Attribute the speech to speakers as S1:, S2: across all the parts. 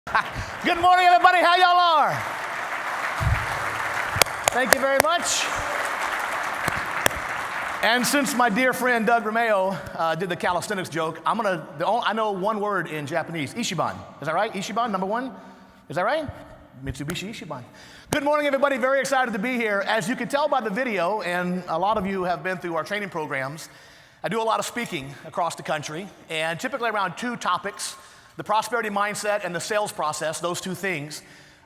S1: Good morning, everybody. How y'all are? Thank you very much. And since my dear friend Doug Romeo did the calisthenics joke, I know one word in Japanese, Ichiban. Is that right? Ichiban, number one? Is that right? Mitsubishi Ichiban. Good morning, everybody. Very excited to be here. As you can tell by the video, and a lot of you have been through our training programs, I do a lot of speaking across the country, and typically around two topics: the prosperity mindset and the sales process, those two things.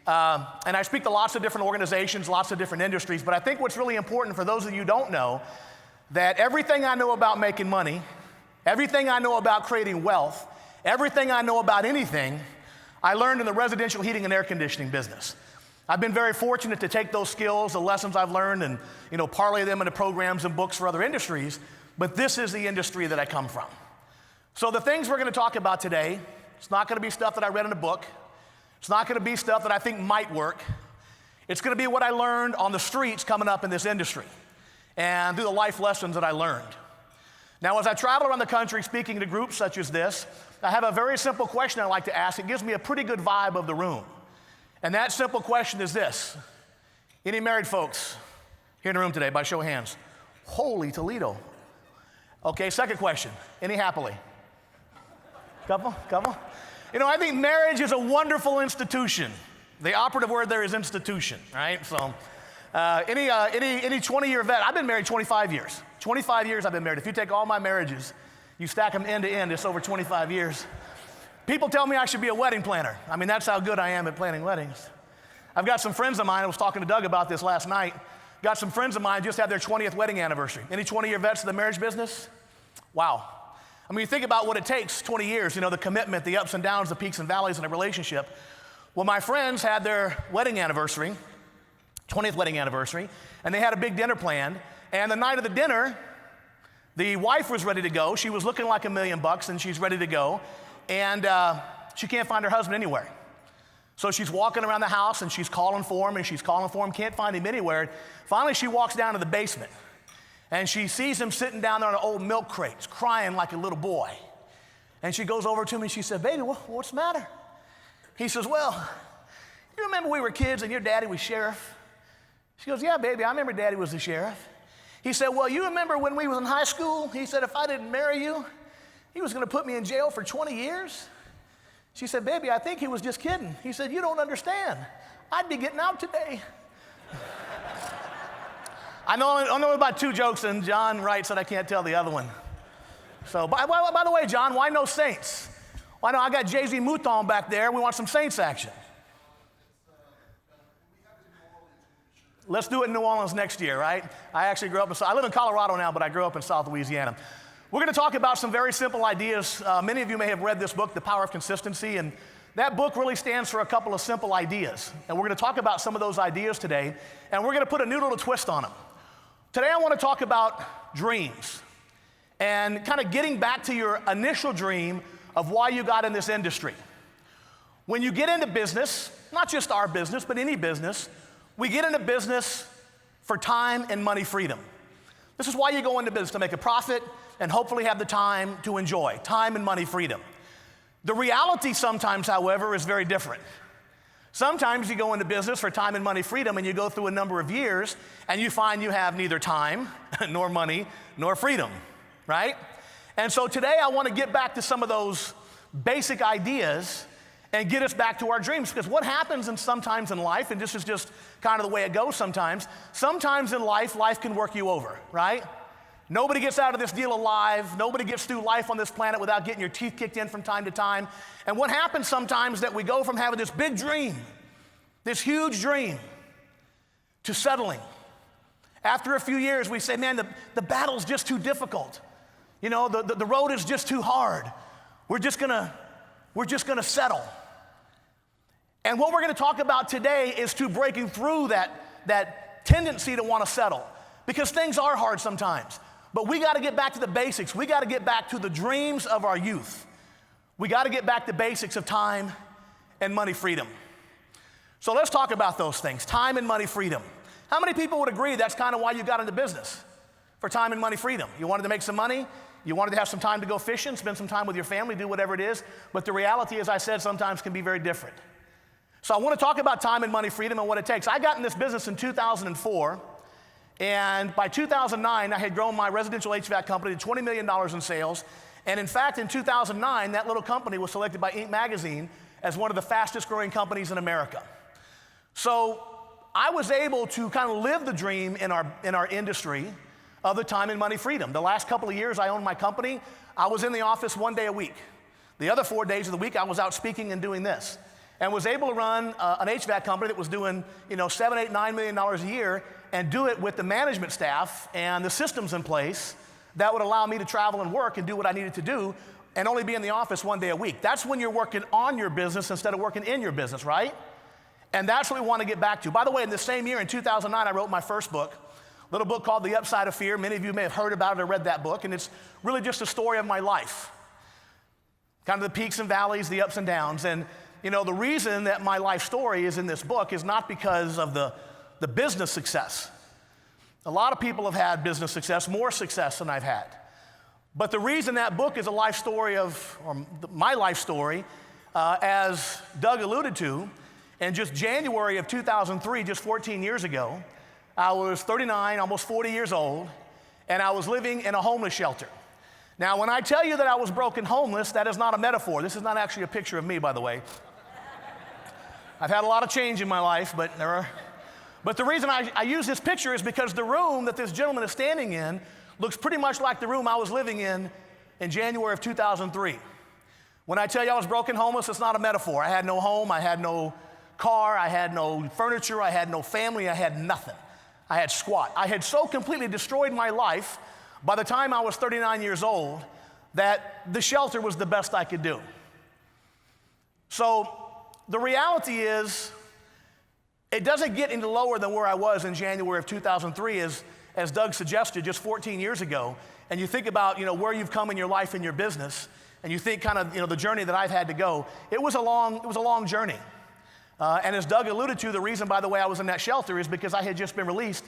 S1: And I speak to lots of different organizations, lots of different industries, but I think what's really important for those of you who don't know, that everything I know about making money, everything I know about creating wealth, everything I know about anything, I learned in the residential heating and air conditioning business. I've been very fortunate to take those skills, the lessons I've learned, and parlay them into programs and books for other industries, but this is the industry that I come from. So the things we're going to talk about today, it's not going to be stuff that I read in a book. It's not going to be stuff that I think might work. It's going to be what I learned on the streets coming up in this industry and through the life lessons that I learned. Now, as I travel around the country speaking to groups such as this, I have a very simple question I like to ask. It gives me a pretty good vibe of the room. And that simple question is this: any married folks here in the room today, by show of hands? Holy Toledo. Okay, second question. Any happily? Couple? I think marriage is a wonderful institution. The operative word there is institution, right? So, any 20-year vet, I've been married 25 years. 25 years I've been married. If you take all my marriages, you stack them end to end, it's over 25 years. People tell me I should be a wedding planner. I mean, that's how good I am at planning weddings. I've got some friends of mine, I was talking to Doug about this last night, got some friends of mine just had their 20th wedding anniversary. Any 20-year vets in the marriage business? Wow. I mean, you think about what it takes, 20 years, the commitment, the ups and downs, the peaks and valleys in a relationship. Well, my friends had their wedding anniversary, 20th wedding anniversary, and they had a big dinner planned. And the night of the dinner, the wife was ready to go. She was looking like $1 million and she's ready to go. And she can't find her husband anywhere. So she's walking around the house and she's calling for him, can't find him anywhere. Finally, she walks down to the basement. And she sees him sitting down there on an old milk crate, crying like a little boy. And she goes over to him and she said, "Baby, what's the matter?" He says, "Well, you remember we were kids and your daddy was sheriff?" She goes, "Yeah, baby, I remember daddy was the sheriff." He said, "Well, you remember when we was in high school?" He said, "If I didn't marry you, he was going to put me in jail for 20 years. She said, "Baby, I think he was just kidding." He said, "You don't understand. I'd be getting out today." I know about two jokes, and John writes that I can't tell the other one. So, by the way, John, why no Saints? Why no? I got Jay-Z Mouton back there. We want some Saints action. Let's do it in New Orleans next year, right? I actually I live in Colorado now, but I grew up in South Louisiana. We're going to talk about some very simple ideas. Many of you may have read this book, The Power of Consistency, and that book really stands for a couple of simple ideas. And we're going to talk about some of those ideas today, and we're going to put a new little twist on them. Today I want to talk about dreams and kind of getting back to your initial dream of why you got in this industry. When you get into business, not just our business, but any business, we get into business for time and money freedom. This is why you go into business, to make a profit and hopefully have the time to enjoy, time and money freedom. The reality sometimes, however, is very different. Sometimes you go into business for time and money freedom and you go through a number of years and you find you have neither time, nor money, nor freedom, right? And so today I want to get back to some of those basic ideas and get us back to our dreams, because what happens sometimes in life, and this is just kind of the way it goes sometimes in life can work you over, right? Nobody gets out of this deal alive. Nobody gets through life on this planet without getting your teeth kicked in from time to time. And what happens sometimes is that we go from having this big dream, this huge dream, to settling. After a few years, we say, man, the battle's just too difficult. The road is just too hard. We're just gonna settle. And what we're gonna talk about today is to breaking through that tendency to want to settle, because things are hard sometimes. But we got to get back to the basics. We got to get back to the dreams of our youth. We got to get back to basics of time and money freedom. So let's talk about those things, time and money freedom. How many people would agree that's kind of why you got into business? For time and money freedom. You wanted to make some money, You wanted to have some time to go fishing, spend some time with your family, do whatever it is. But the reality, as I said, sometimes can be very different. So I want to talk about time and money freedom and what it takes. I got in this business in 2004. And by 2009, I had grown my residential HVAC company to $20 million in sales. And in fact, in 2009, that little company was selected by Inc. magazine as one of the fastest growing companies in America. So I was able to kind of live the dream in our industry of the time and money freedom. The last couple of years I owned my company, I was in the office 1 day a week. The other 4 days of the week, I was out speaking and doing this. And was able to run an HVAC company that was doing, $7, $8, $9 million a year, and do it with the management staff and the systems in place that would allow me to travel and work and do what I needed to do and only be in the office 1 day a week. That's when you're working on your business instead of working in your business, right? And that's what we want to get back to. By the way, in the same year, in 2009, I wrote my first book, a little book called The Upside of Fear. Many of you may have heard about it or read that book, and it's really just a story of my life. Kind of the peaks and valleys, the ups and downs. And the reason that my life story is in this book is not because of the business success. A lot of people have had business success, more success than I've had. But the reason that book is a life story or my life story, as Doug alluded to, in just January of 2003, just 14 years ago, I was 39, almost 40 years old, and I was living in a homeless shelter. Now, when I tell you that I was broke and homeless, that is not a metaphor. This is not actually a picture of me, by the way. I've had a lot of change in my life, but the reason I use this picture is because the room that this gentleman is standing in looks pretty much like the room I was living in January of 2003. When I tell you I was broken homeless, it's not a metaphor. I had no home, I had no car, I had no furniture, I had no family, I had nothing. I had squat. I had so completely destroyed my life by the time I was 39 years old that the shelter was the best I could do. So the reality is, it doesn't get any lower than where I was in January of 2003, as Doug suggested, just 14 years ago. And you think about, where you've come in your life and your business, and you think kind of, the journey that I've had to go. It was a long journey. And as Doug alluded to, the reason, by the way, I was in that shelter is because I had just been released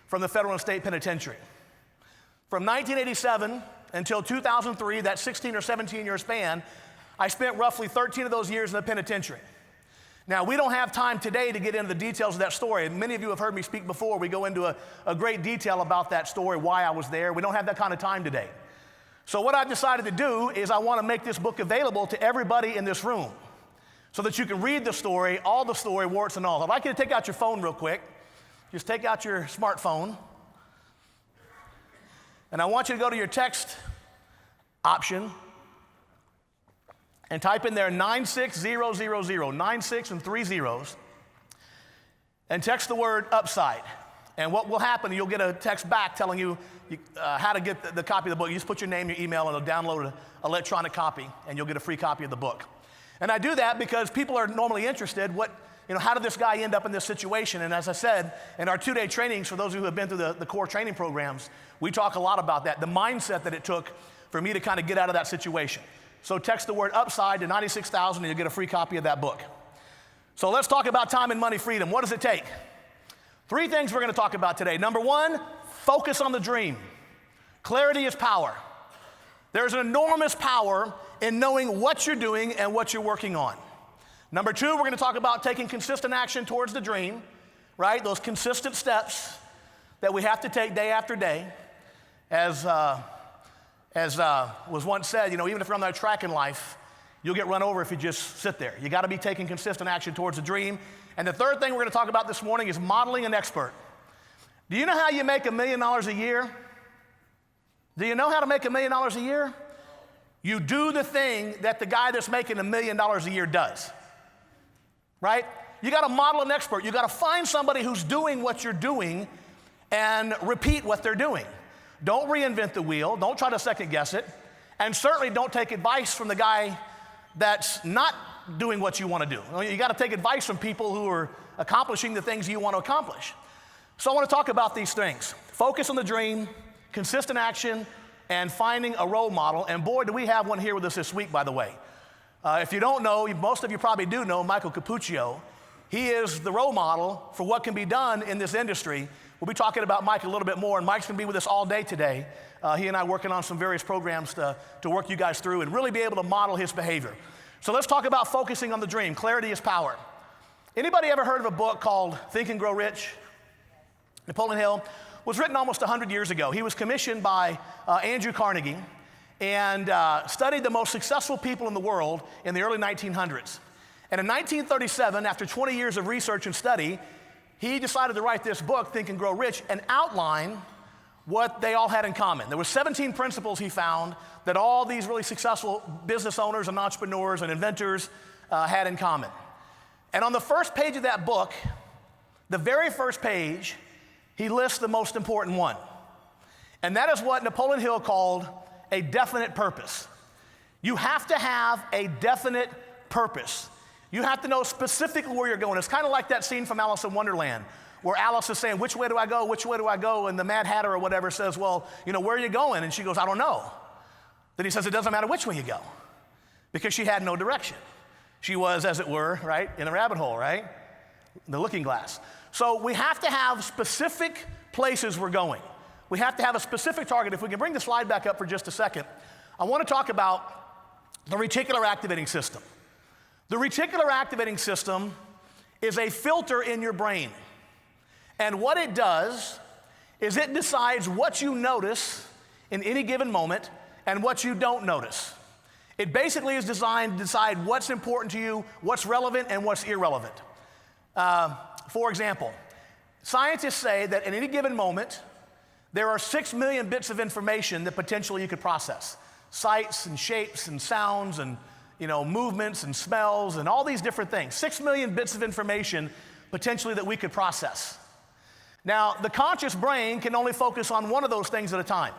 S1: from the federal and state penitentiary. From 1987 until 2003, that 16 or 17 year span, I spent roughly 13 of those years in the penitentiary. Now, we don't have time today to get into the details of that story. And many of you have heard me speak before. We go into a great detail about that story, why I was there. We don't have that kind of time today. So what I've decided to do is I want to make this book available to everybody in this room so that you can read the story, all the story, warts and all. I'd like you to take out your phone real quick. Just take out your smartphone. And I want you to go to your text option and type in there 96000, 96 and 3 zeros, and text the word upside. And what will happen, you'll get a text back telling you how to get the copy of the book. You just put your name, your email, and it'll download an electronic copy, and you'll get a free copy of the book. And I do that because people are normally interested, how did this guy end up in this situation? And as I said, in our 2-day trainings, for those of you who have been through the core training programs, we talk a lot about that, the mindset that it took for me to kind of get out of that situation. So text the word upside to 96,000 and you'll get a free copy of that book. So let's talk about time and money freedom. What does it take? 3 things we're going to talk about today. Number 1, focus on the dream. Clarity is power. There's an enormous power in knowing what you're doing and what you're working on. Number 2, we're going to talk about taking consistent action towards the dream, right? Those consistent steps that we have to take day after day. As was once said, even if you're on that track in life, you'll get run over if you just sit there. You got to be taking consistent action towards the dream. And the third thing we're going to talk about this morning is modeling an expert. Do you know how you make $1 million a year? Do you know how to make $1 million a year? You do the thing that the guy that's making $1 million a year does, right? You got to model an expert. You got to find somebody who's doing what you're doing and repeat what they're doing. Don't reinvent the wheel. Don't try to second guess it. And certainly don't take advice from the guy that's not doing what you want to do. You got to take advice from people who are accomplishing the things you want to accomplish. So I want to talk about these things. Focus on the dream, consistent action, and finding a role model. And boy, do we have one here with us this week, by the way. If you don't know, most of you probably do know Michael Capuccio. He is the role model for what can be done in this industry We'll be talking about Mike a little bit more, and Mike's going to be with us all day today. He and I working on some various programs to work you guys through and really be able to model his behavior. So let's talk about focusing on the dream. Clarity is power. Anybody ever heard of a book called Think and Grow Rich? Napoleon Hill was written almost 100 years ago. He was commissioned by Andrew Carnegie and studied the most successful people in the world in the early 1900s. And in 1937, after 20 years of research and study, he decided to write this book, Think and Grow Rich, and outline what they all had in common. There were 17 principles he found that all these really successful business owners and entrepreneurs and inventors had in common. And on the first page of that book, the very first page, he lists the most important one. And that is what Napoleon Hill called a definite purpose. You have to have a definite purpose. You have to know specifically where you're going. It's kind of like that scene from Alice in Wonderland, where Alice is saying, which way do I go, which way do I go? And the Mad Hatter or whatever says, well, where are you going? And she goes, I don't know. Then he says, it doesn't matter which way you go, because she had no direction. She was, as it were, right, in a rabbit hole, right? The looking glass. So we have to have specific places we're going. We have to have a specific target. If we can bring the slide back up for just a second, I want to talk about the reticular activating system. The reticular activating system is a filter in your brain. And what it does is it decides what you notice in any given moment and what you don't notice. It basically is designed to decide what's important to you, what's relevant, and what's irrelevant. For example, scientists say that in any given moment, there are 6 million bits of information that potentially you could process. Sights and shapes and sounds and movements and smells and all these different things. 6 million bits of information potentially that we could process. Now, the conscious brain can only focus on one of those things at a time.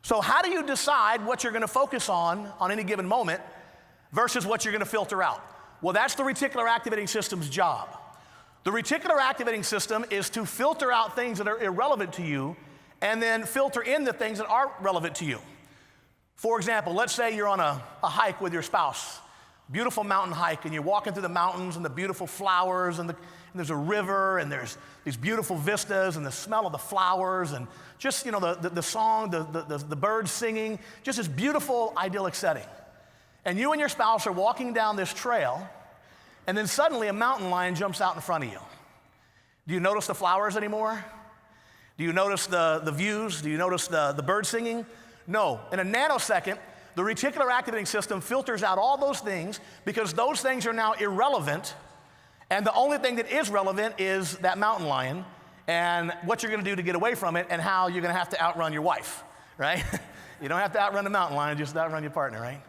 S1: So how do you decide what you're going to focus on any given moment versus what you're going to filter out? Well, that's the reticular activating system's job. The reticular activating system is to filter out things that are irrelevant to you and then filter in the things that are relevant to you. For example, let's say you're on a hike with your spouse, beautiful mountain hike, and you're walking through the mountains and the beautiful flowers, and there's a river, and there's these beautiful vistas, and the smell of the flowers, and just, the song, the birds singing, just this beautiful, idyllic setting. And you and your spouse are walking down this trail, and then suddenly a mountain lion jumps out in front of you. Do you notice the flowers anymore? Do you notice the views? Do you notice the bird singing? No. In a nanosecond, the reticular activating system filters out all those things because those things are now irrelevant, and the only thing that is relevant is that mountain lion and what you're going to do to get away from it and how you're going to have to outrun your wife, right? You don't have to outrun the mountain lion, just outrun your partner, right?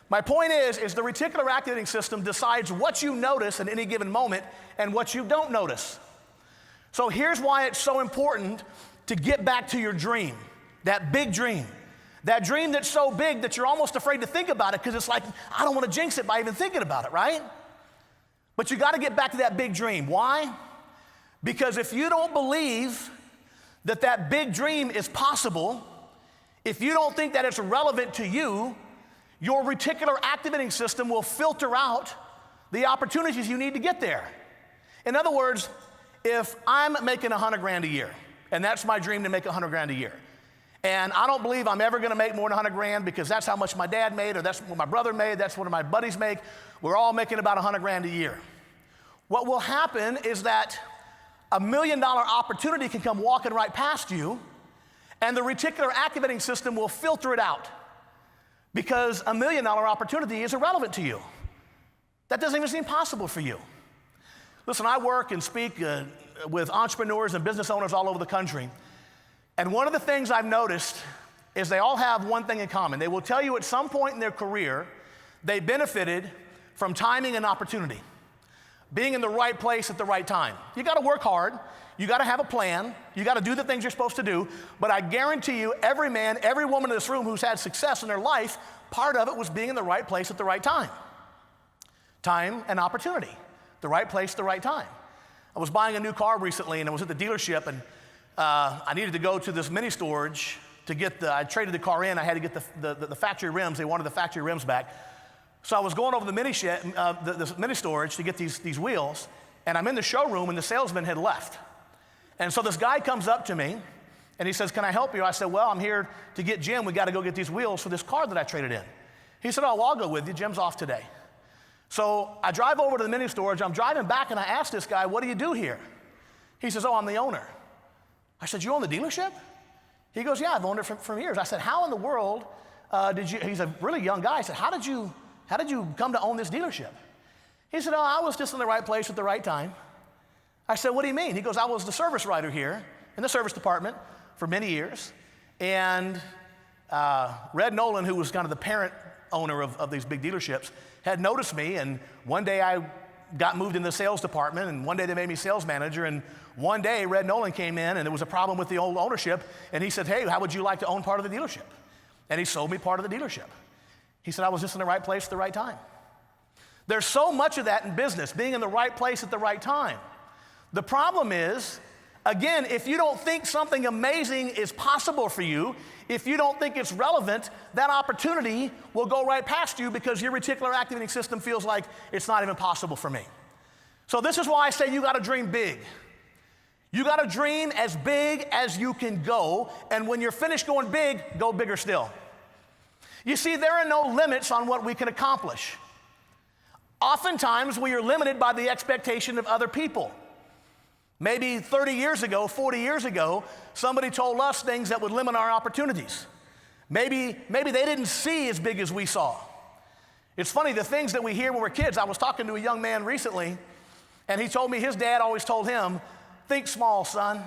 S1: My point is the reticular activating system decides what you notice at any given moment and what you don't notice. So here's why it's so important to get back to your dream, that big dream. That dream that's so big that you're almost afraid to think about it because it's like, I don't want to jinx it by even thinking about it, right? But you got to get back to that big dream. Why? Because if you don't believe that that big dream is possible, if you don't think that it's relevant to you, your reticular activating system will filter out the opportunities you need to get there. In other words, if I'm making $100,000 a year, and that's my dream to make $100,000 a year, and I don't believe I'm ever going to make more than $100,000 because that's how much my dad made, or that's what my brother made, that's what my buddies make. We're all making about $100,000 a year. What will happen is that $1 million opportunity can come walking right past you, and the reticular activating system will filter it out because $1 million opportunity is irrelevant to you. That doesn't even seem possible for you. Listen, I work and speak with entrepreneurs and business owners all over the country. And one of the things I've noticed is they all have one thing in common. They will tell you at some point in their career, they benefited from timing and opportunity, being in the right place at the right time. You got to work hard. You got to have a plan. You got to do the things you're supposed to do. But I guarantee you, every man, every woman in this room who's had success in their life, part of it was being in the right place at the right time. Time and opportunity. The right place, the right time. I was buying a new car recently, and I was at the dealership, and I needed to go to this mini storage to get I traded the car in. I had to get the factory rims. They wanted the factory rims back. So I was going over the mini storage to get these wheels, and I'm in the showroom, and the salesman had left. And so this guy comes up to me, and he says, can I help you? I said, well, I'm here to get Jim. We got to go get these wheels for this car that I traded in. He said, oh, well, I'll go with you. Jim's off today. So I drive over to the mini storage. I'm driving back, and I asked this guy, what do you do here? He says, oh, I'm the owner. I said, you own the dealership? He goes, yeah, I've owned it for years. I said, how in the world did you, he's a really young guy. I said, how did you come to own this dealership? He said, oh, I was just in the right place at the right time. I said, what do you mean? He goes, I was the service writer here in the service department for many years. And Red Nolan, who was kind of the parent owner of these big dealerships, had noticed me. And one day I got moved in the sales department, and one day they made me sales manager. And one day Red Nolan came in, and there was a problem with the old ownership. And he said, hey, how would you like to own part of the dealership? And he sold me part of the dealership. He said, I was just in the right place at the right time. There's so much of that in business, being in the right place at the right time. The problem is, again, if you don't think something amazing is possible for you, if you don't think it's relevant, that opportunity will go right past you because your reticular activating system feels like it's not even possible for me. So this is why I say you got to dream big. You got to dream as big as you can go, and when you're finished going big, go bigger still. You see, there are no limits on what we can accomplish. Oftentimes, we are limited by the expectation of other people. Maybe 30 years ago, 40 years ago, somebody told us things that would limit our opportunities. Maybe they didn't see as big as we saw. It's funny, the things that we hear when we're kids. I was talking to a young man recently, and he told me his dad always told him, think small, son.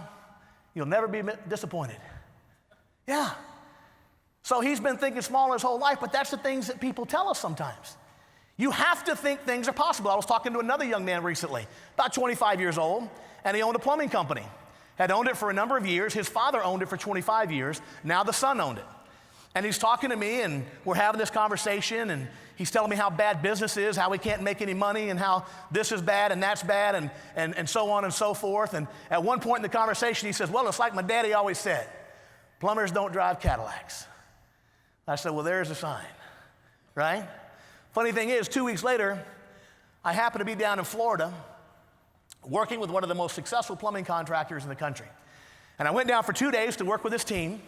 S1: You'll never be disappointed. Yeah. So he's been thinking small his whole life, but that's the things that people tell us sometimes. You have to think things are possible. I was talking to another young man recently, about 25 years old, and he owned a plumbing company. Had owned it for a number of years. His father owned it for 25 years. Now the son owned it. And he's talking to me, and we're having this conversation, and he's telling me how bad business is, how we can't make any money, and how this is bad and that's bad, and so on and so forth. And at one point in the conversation, he says, well, it's like my daddy always said, plumbers don't drive Cadillacs. I said, well, there's a sign, right? Funny thing is, 2 weeks later, I happened to be down in Florida working with one of the most successful plumbing contractors in the country. And I went down for 2 days to work with his team.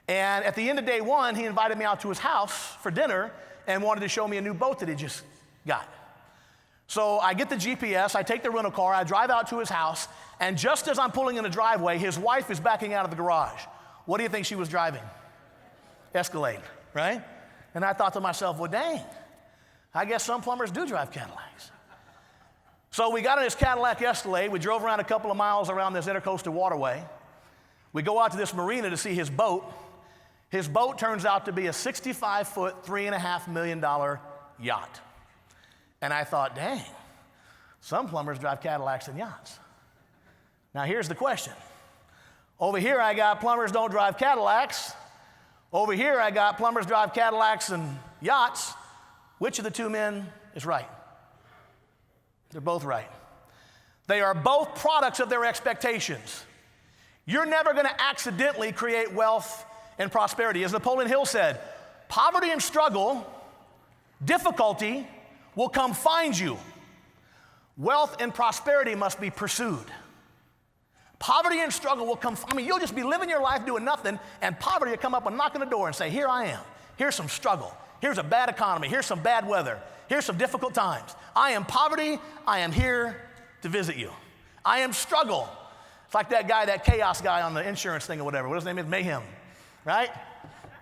S1: And at the end of day one, he invited me out to his house for dinner and wanted to show me a new boat that he just got. So I get the GPS, I take the rental car, I drive out to his house, and just as I'm pulling in the driveway, his wife is backing out of the garage. What do you think she was driving? Escalade, right? And I thought to myself, well, dang, I guess some plumbers do drive Cadillacs. So we got in this Cadillac Escalade. We drove around a couple of miles around this intercoastal waterway. We go out to this marina to see his boat. His boat turns out to be a 65-foot, $3.5 million yacht. And I thought, dang, some plumbers drive Cadillacs and yachts. Now here's the question. Over here I got plumbers don't drive Cadillacs. Over here I got plumbers drive Cadillacs and yachts. Which of the two men is right? They're both right. They are both products of their expectations. You're never going to accidentally create wealth and prosperity. As Napoleon Hill said, poverty and struggle, difficulty will come find you. Wealth and prosperity must be pursued. Poverty and struggle will come, you'll just be living your life doing nothing, and poverty will come up and knock on the door and say, here I am. Here's some struggle. Here's a bad economy. Here's some bad weather. Here's some difficult times. I am poverty. I am here to visit you. I am struggle. It's like that guy, that chaos guy on the insurance thing or whatever. What his name is? Mayhem, right?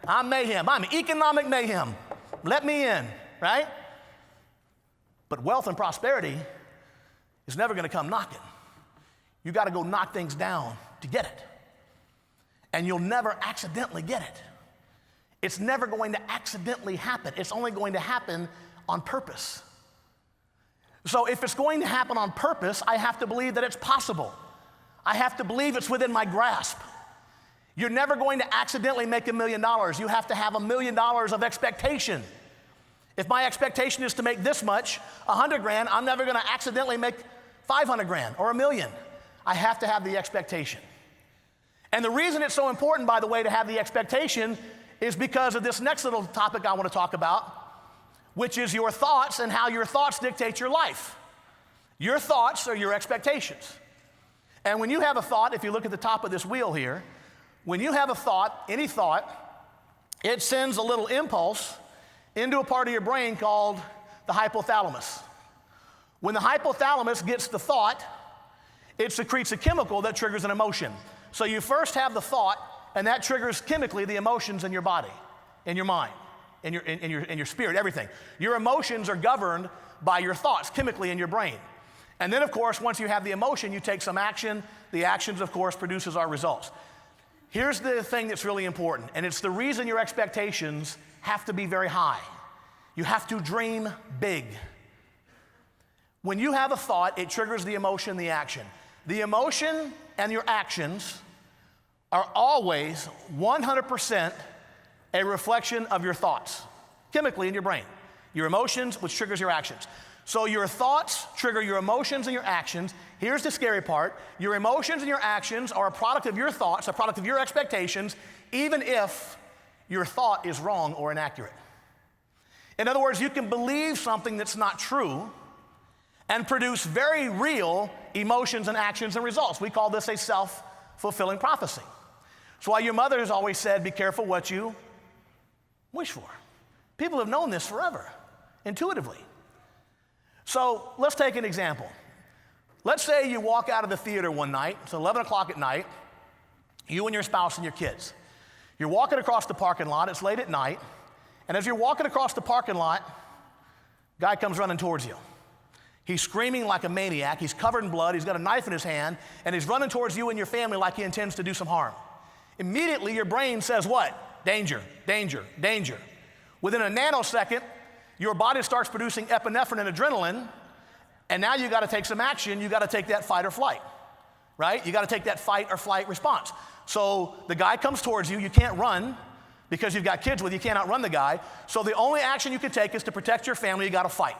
S1: I'm mayhem. I'm economic mayhem. Let me in, right? But wealth and prosperity is never going to come knocking. You got to go knock things down to get it. And you'll never accidentally get it. It's never going to accidentally happen. It's only going to happen on purpose. So if it's going to happen on purpose, I have to believe that it's possible. I have to believe it's within my grasp. You're never going to accidentally make $1 million. You have to have $1 million of expectation. If my expectation is to make this much, 100 grand, I'm never going to accidentally make 500 grand or $1 million. I have to have the expectation. And the reason it's so important, by the way, to have the expectation is because of this next little topic I want to talk about, which is your thoughts and how your thoughts dictate your life. Your thoughts are your expectations. And when you have a thought, if you look at the top of this wheel here, when you have a thought, any thought, it sends a little impulse into a part of your brain called the hypothalamus. When the hypothalamus gets the thought, it secretes a chemical that triggers an emotion. So you first have the thought, and that triggers chemically the emotions in your body, in your mind, in your spirit, everything. Your emotions are governed by your thoughts chemically in your brain. And then, of course, once you have the emotion, you take some action. The actions, of course, produces our results. Here's the thing that's really important, and it's the reason your expectations have to be very high. You have to dream big. When you have a thought, it triggers the emotion, the action. The emotion and your actions are always 100% a reflection of your thoughts, chemically in your brain. Your emotions, which triggers your actions. So your thoughts trigger your emotions and your actions. Here's the scary part. Your emotions and your actions are a product of your thoughts, a product of your expectations, even if your thought is wrong or inaccurate. In other words, you can believe something that's not true and produce very real emotions and actions and results. We call this a self-fulfilling prophecy. That's why your mother has always said, be careful what you wish for. People have known this forever, intuitively. So let's take an example. Let's say you walk out of the theater one night, it's 11 o'clock at night, you and your spouse and your kids. You're walking across the parking lot, it's late at night, and as you're walking across the parking lot, guy comes running towards you. He's screaming like a maniac, he's covered in blood, he's got a knife in his hand, and he's running towards you and your family like he intends to do some harm. Immediately your brain says what? Danger, danger, danger. Within a nanosecond, your body starts producing epinephrine and adrenaline, and now you gotta take some action, you gotta take that fight or flight, right? You gotta take that fight or flight response. So the guy comes towards you, you can't run because you've got kids with you, can't outrun the guy. So the only action you can take is to protect your family, you gotta fight.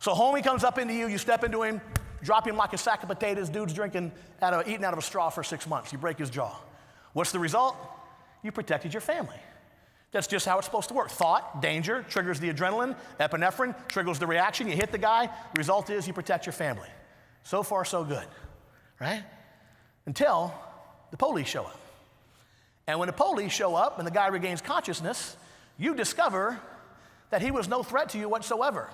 S1: So homie comes up into you, you step into him, drop him like a sack of potatoes, dude's eating out of a straw for 6 months, you break his jaw. What's the result? You protected your family. That's just how it's supposed to work. Thought, danger, triggers the adrenaline, epinephrine, triggers the reaction, you hit the guy, result is you protect your family. So far, so good, right? Until the police show up. And when the police show up and the guy regains consciousness, you discover that he was no threat to you whatsoever.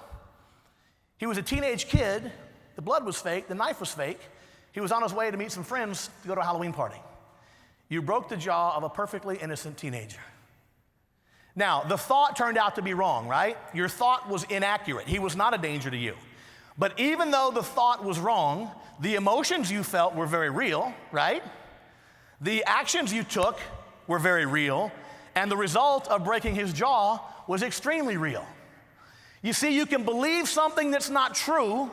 S1: He was a teenage kid, the blood was fake, the knife was fake, he was on his way to meet some friends to go to a Halloween party. You broke the jaw of a perfectly innocent teenager. Now, the thought turned out to be wrong, right? Your thought was inaccurate. He was not a danger to you. But even though the thought was wrong, the emotions you felt were very real, right? The actions you took were very real, and the result of breaking his jaw was extremely real. You see, you can believe something that's not true,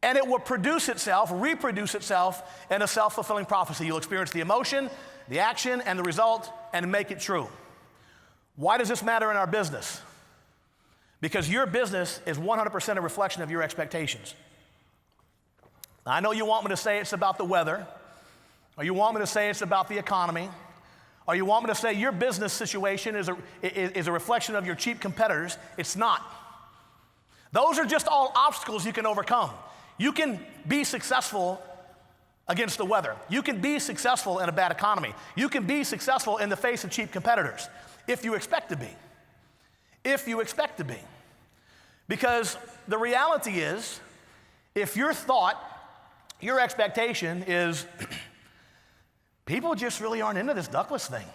S1: and it will produce itself, reproduce itself in a self-fulfilling prophecy. You'll experience the emotion, the action, and the result, and make it true. Why does this matter in our business? Because your business is 100% a reflection of your expectations. Now, I know you want me to say it's about the weather, or you want me to say it's about the economy, or you want me to say your business situation is a reflection of your cheap competitors. It's not. Those are just all obstacles you can overcome. You can be successful against the weather. You can be successful in a bad economy. You can be successful in the face of cheap competitors. If you expect to be. If you expect to be. Because the reality is, if your thought, your expectation is, people just really aren't into this ductless thing.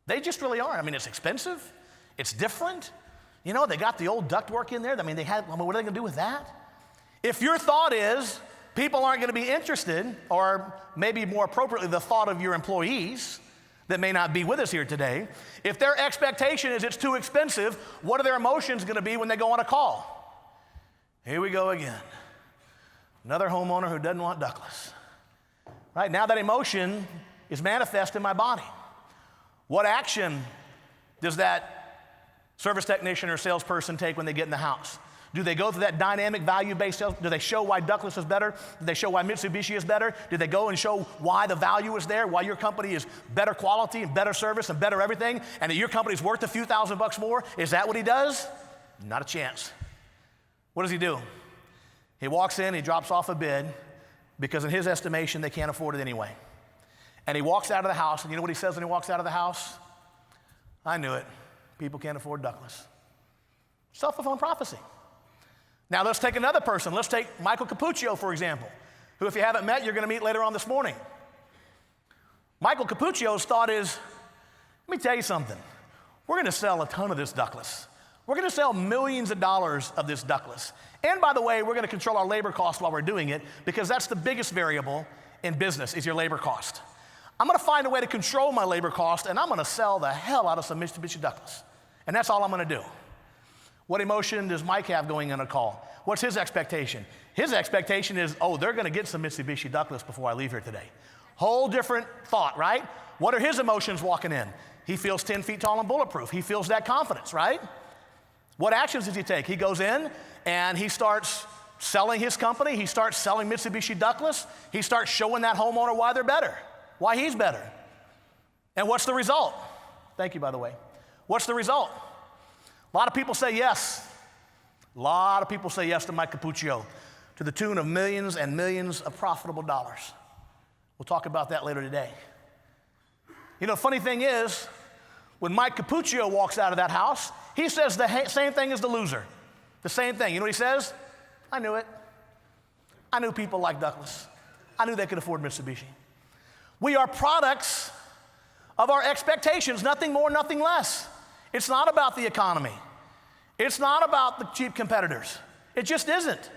S1: They just really aren't. I mean, it's expensive. It's different. You know, they got the old ductwork in there. I mean, what are they going to do with that? If your thought is, people aren't going to be interested, or maybe more appropriately, the thought of your employees, that may not be with us here today, if their expectation is it's too expensive, what are their emotions going to be when they go on a call? Here we go again. Another homeowner who doesn't want ductless. Right now that emotion is manifest in my body. What action does that service technician or salesperson take when they get in the house? Do they go through that dynamic value-based sales? Do they show why ductless is better? Do they show why Mitsubishi is better? Do they go and show why the value is there, why your company is better quality and better service and better everything, and that your company's worth a few $1,000s more? Is that what he does? Not a chance. What does he do? He walks in, he drops off a bid, because in his estimation, they can't afford it anyway. And he walks out of the house, and you know what he says when he walks out of the house? I knew it. People can't afford Douglas. Self-fulfilling prophecy. Now let's take another person. Let's take Michael Capuccio, for example, who if you haven't met, you're going to meet later on this morning. Michael Capuccio's thought is, let me tell you something. We're going to sell a ton of this Douglas. We're going to sell millions of dollars of this Douglas. And by the way, we're going to control our labor cost while we're doing it, because that's the biggest variable in business is your labor cost. I'm going to find a way to control my labor cost, and I'm going to sell the hell out of some Mitsubishi Douglas. And that's all I'm going to do. What emotion does Mike have going in a call? What's his expectation? His expectation is, oh, they're going to get some Mitsubishi Douglas before I leave here today. Whole different thought, right? What are his emotions walking in? He feels 10 feet tall and bulletproof. He feels that confidence, right? What actions does he take? He goes in and he starts selling his company. He starts selling Mitsubishi Douglas. He starts showing that homeowner why they're better, why he's better. And what's the result? Thank you, by the way. What's the result? A lot of people say yes. A lot of people say yes to Mike Capuccio to the tune of millions and millions of profitable dollars. We'll talk about that later today. You know, the funny thing is, when Mike Capuccio walks out of that house, he says the same thing as the loser. The same thing. You know what he says? I knew it. I knew people like Douglas. I knew they could afford Mitsubishi. We are products of our expectations, nothing more, nothing less. It's not about the economy. It's not about the cheap competitors. It just isn't.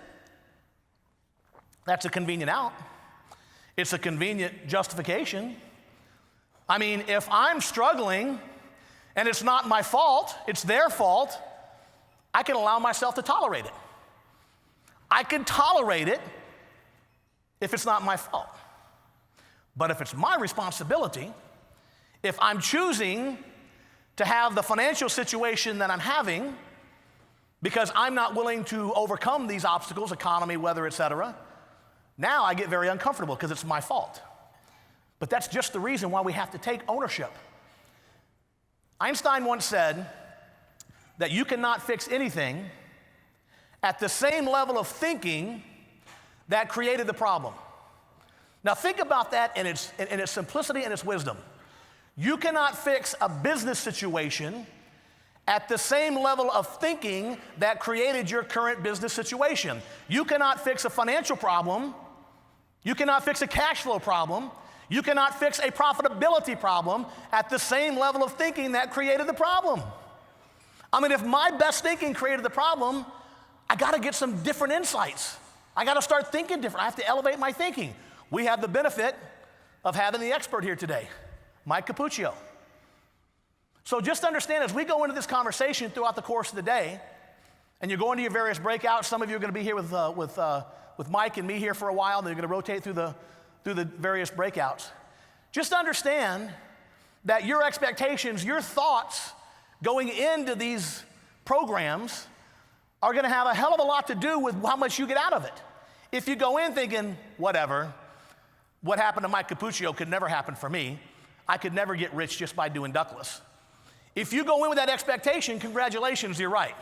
S1: That's a convenient out. It's a convenient justification. I mean, if I'm struggling and it's not my fault, it's their fault, I can allow myself to tolerate it. I can tolerate it if it's not my fault. But if it's my responsibility, if I'm choosing to have the financial situation that I'm having because I'm not willing to overcome these obstacles, economy, weather, etc., now I get very uncomfortable because it's my fault. But that's just the reason why we have to take ownership. Einstein once said that you cannot fix anything at the same level of thinking that created the problem. Now think about that in its simplicity and its wisdom. You cannot fix a business situation at the same level of thinking that created your current business situation. You cannot fix a financial problem. You cannot fix a cash flow problem. You cannot fix a profitability problem at the same level of thinking that created the problem. I mean, if my best thinking created the problem, I got to get some different insights. I got to start thinking different. I have to elevate my thinking. We have the benefit of having the expert here today, Mike Capuccio. So just understand, as we go into this conversation throughout the course of the day, and you're going to your various breakouts, some of you are going to be here with Mike and me here for a while, and they're going to rotate through the various breakouts. Just understand that your expectations, your thoughts going into these programs are going to have a hell of a lot to do with how much you get out of it. If you go in thinking, whatever, what happened to Mike Capuccio could never happen for me. I could never get rich just by doing Douglas. If you go in with that expectation, congratulations, you're right.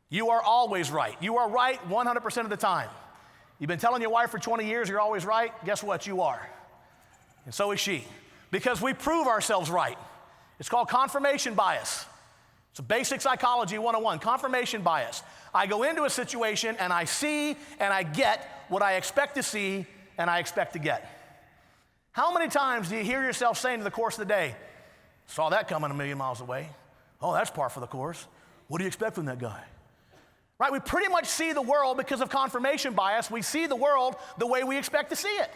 S1: You are always right. You are right 100% of the time. You've been telling your wife for 20 years you're always right. Guess what? You are. And so is she. Because we prove ourselves right. It's called confirmation bias. It's a basic psychology 101, confirmation bias. I go into a situation and I see and I get what I expect to see and I expect to get. How many times do you hear yourself saying in the course of the day, saw that coming a million miles away. Oh, that's par for the course. What do you expect from that guy? Right, we pretty much see the world because of confirmation bias. We see the world the way we expect to see it.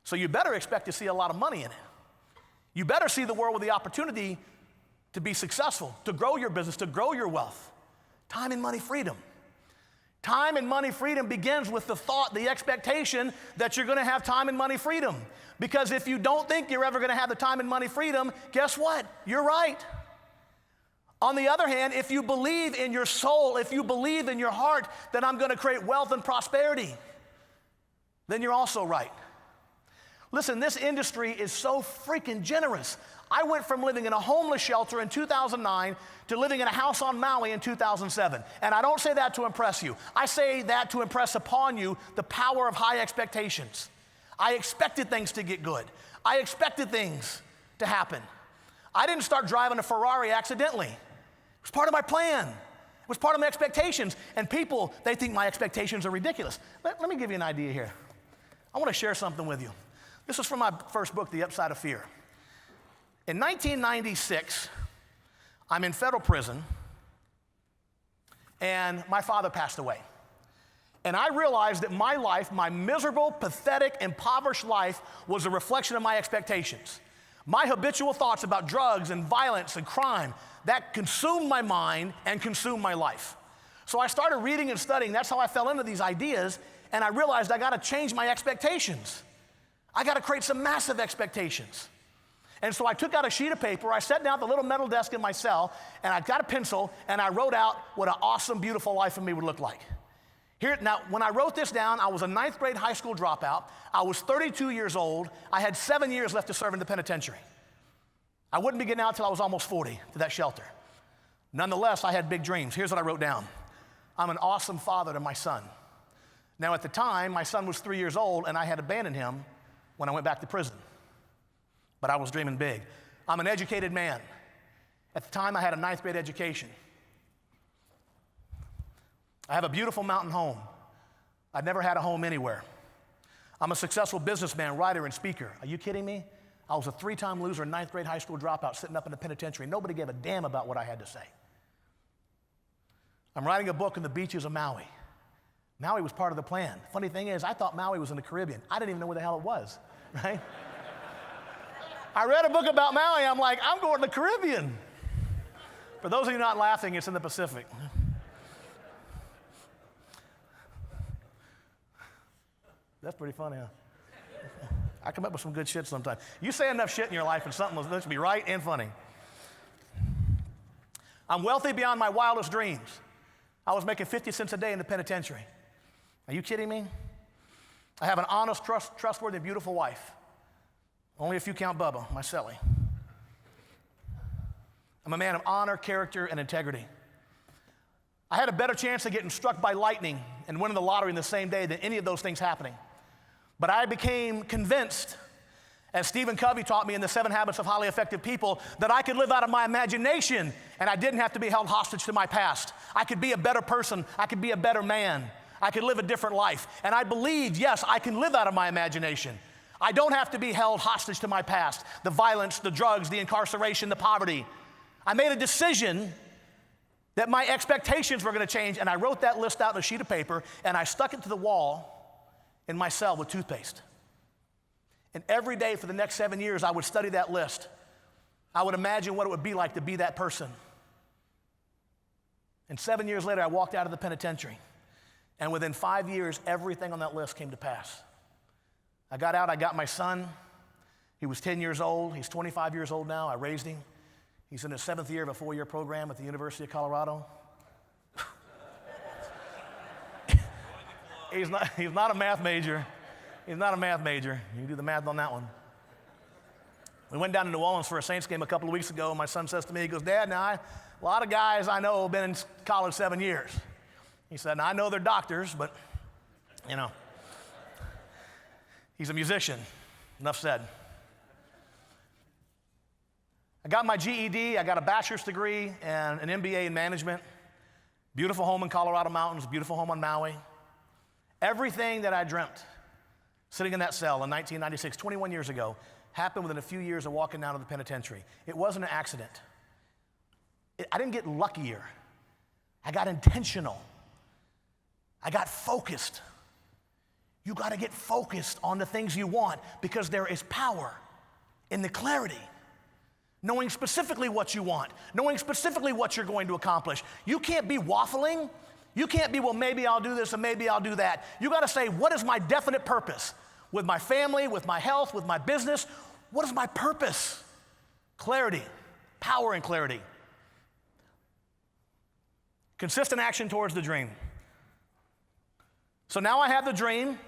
S1: So you better expect to see a lot of money in it. You better see the world with the opportunity to be successful, to grow your business, to grow your wealth. Time and money freedom. Time and money freedom begins with the thought, the expectation that you're going to have time and money freedom. Because if you don't think you're ever going to have the time and money freedom, guess what? You're right. On the other hand, if you believe in your soul, if you believe in your heart that I'm going to create wealth and prosperity, then you're also right. Listen, this industry is so freaking generous. I went from living in a homeless shelter in 2009 to living in a house on Maui in 2007. And I don't say that to impress you. I say that to impress upon you the power of high expectations. I expected things to get good. I expected things to happen. I didn't start driving a Ferrari accidentally. It was part of my plan. It was part of my expectations. And people, they think my expectations are ridiculous. Let me give you an idea here. I want to share something with you. This is from my first book, The Upside of Fear. In 1996, I'm in federal prison, and my father passed away. And I realized that my life, my miserable, pathetic, impoverished life, was a reflection of my expectations. My habitual thoughts about drugs and violence and crime, that consumed my mind and consumed my life. So I started reading and studying. That's how I fell into these ideas, and I realized I got to change my expectations. I got to create some massive expectations. And so I took out a sheet of paper, I sat down at the little metal desk in my cell, and I got a pencil, and I wrote out what an awesome, beautiful life for me would look like. Now, when I wrote this down, I was a 9th grade high school dropout. I was 32 years old. I had 7 years left to serve in the penitentiary. I wouldn't be getting out till I was almost 40 to that shelter. Nonetheless, I had big dreams. Here's what I wrote down. I'm an awesome father to my son. Now, at the time, my son was 3 years old, and I had abandoned him when I went back to prison. But I was dreaming big. I'm an educated man. At the time, I had a 9th grade education. I have a beautiful mountain home. I'd never had a home anywhere. I'm a successful businessman, writer, and speaker. Are you kidding me? I was a 3-time loser, 9th grade high school dropout, sitting up in the penitentiary. Nobody gave a damn about what I had to say. I'm writing a book on the beaches of Maui. Maui was part of the plan. Funny thing is, I thought Maui was in the Caribbean. I didn't even know where the hell it was, right? I read a book about Maui. I'm like, I'm going to the Caribbean. For those of you not laughing, it's in the Pacific. That's pretty funny, huh? I come up with some good shit sometimes. You say enough shit in your life and something will be right and funny. I'm wealthy beyond my wildest dreams. I was making 50 cents a day in the penitentiary. Are you kidding me? I have an honest, trustworthy, beautiful wife. Only if you count Bubba, my cellie. I'm a man of honor, character, and integrity. I had a better chance of getting struck by lightning and winning the lottery in the same day than any of those things happening. But I became convinced, as Stephen Covey taught me in The 7 Habits of Highly Effective People, that I could live out of my imagination and I didn't have to be held hostage to my past. I could be a better person. I could be a better man. I could live a different life. And I believed, yes, I can live out of my imagination. I don't have to be held hostage to my past, the violence, the drugs, the incarceration, the poverty. I made a decision that my expectations were going to change, and I wrote that list out on a sheet of paper, and I stuck it to the wall in my cell with toothpaste. And every day for the next 7 years, I would study that list. I would imagine what it would be like to be that person. And 7 years later, I walked out of the penitentiary. And within 5 years, everything on that list came to pass. I got out, I got my son. He was 10 years old. He's 25 years old now. I raised him. He's in his 7th year of a 4-year program at the University of Colorado. He's not a math major. He's not a math major. You can do the math on that one. We went down to New Orleans for a Saints game a couple of weeks ago, and my son says to me, he goes, Dad, now a lot of guys I know have been in college 7 years. He said, now I know they're doctors, but, you know. He's a musician. Enough said. I got my GED. I got a bachelor's degree and an MBA in management. Beautiful home in Colorado Mountains, beautiful home on Maui. Everything that I dreamt sitting in that cell in 1996, 21 years ago, happened within a few years of walking down to the penitentiary. It wasn't an accident. I didn't get luckier. I got intentional. I got focused. You got to get focused on the things you want because there is power in the clarity. Knowing specifically what you want, knowing specifically what you're going to accomplish. You can't be waffling. You can't be, well, maybe I'll do this and maybe I'll do that. You got to say, what is my definite purpose? With my family, with my health, with my business, what is my purpose? Clarity, power and clarity. Consistent action towards the dream. So now I have the dream.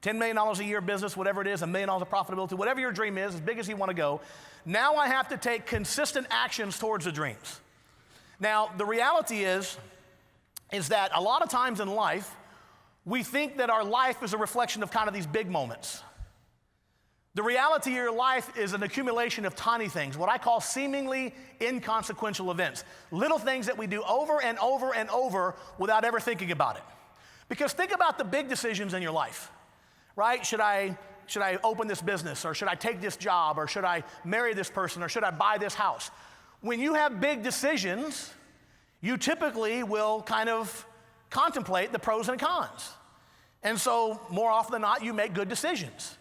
S1: $10 million a year business, whatever it is, $1 million of profitability, whatever your dream is, as big as you want to go. Now I have to take consistent actions towards the dreams. Now, the reality is that a lot of times in life, we think that our life is a reflection of kind of these big moments. The reality of your life is an accumulation of tiny things, what I call seemingly inconsequential events. Little things that we do over and over and over without ever thinking about it. Because think about the big decisions in your life, right? Should I open this business, or should I take this job, or should I marry this person, or should I buy this house? When you have big decisions, you typically will kind of contemplate the pros and cons. And so more often than not, you make good decisions.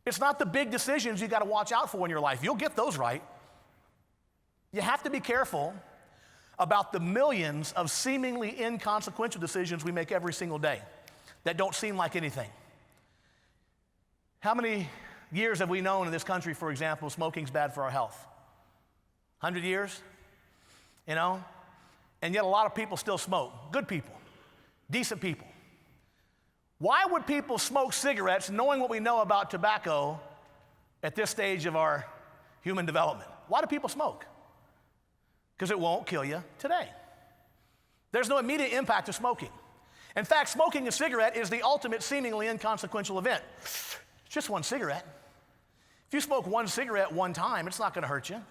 S1: It's not the big decisions you got to watch out for in your life. You'll get those right. You have to be careful about the millions of seemingly inconsequential decisions we make every single day that don't seem like anything. How many years have we known in this country, for example, smoking's bad for our health? 100 years? You know? And yet a lot of people still smoke. Good people, decent people. Why would people smoke cigarettes knowing what we know about tobacco at this stage of our human development? Why do people smoke? Because it won't kill you today. There's no immediate impact of smoking. In fact, smoking a cigarette is the ultimate seemingly inconsequential event. It's just one cigarette. If you smoke one cigarette one time, it's not going to hurt you.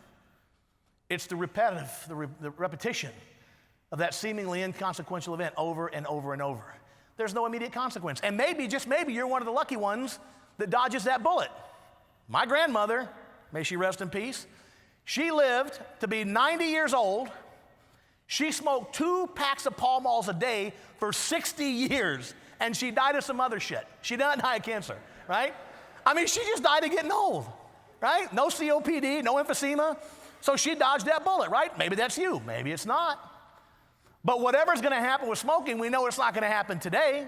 S1: It's the repetition of that seemingly inconsequential event over and over and over. There's no immediate consequence. And maybe, just maybe, you're one of the lucky ones that dodges that bullet. My grandmother, may she rest in peace, she lived to be 90 years old. She smoked 2 packs of Pall Malls a day for 60 years, and she died of some other shit. She did not die of cancer, right? I mean, she just died of getting old, right? No COPD, no emphysema. So she dodged that bullet, right? Maybe that's you. Maybe it's not. But whatever's going to happen with smoking, we know it's not going to happen today.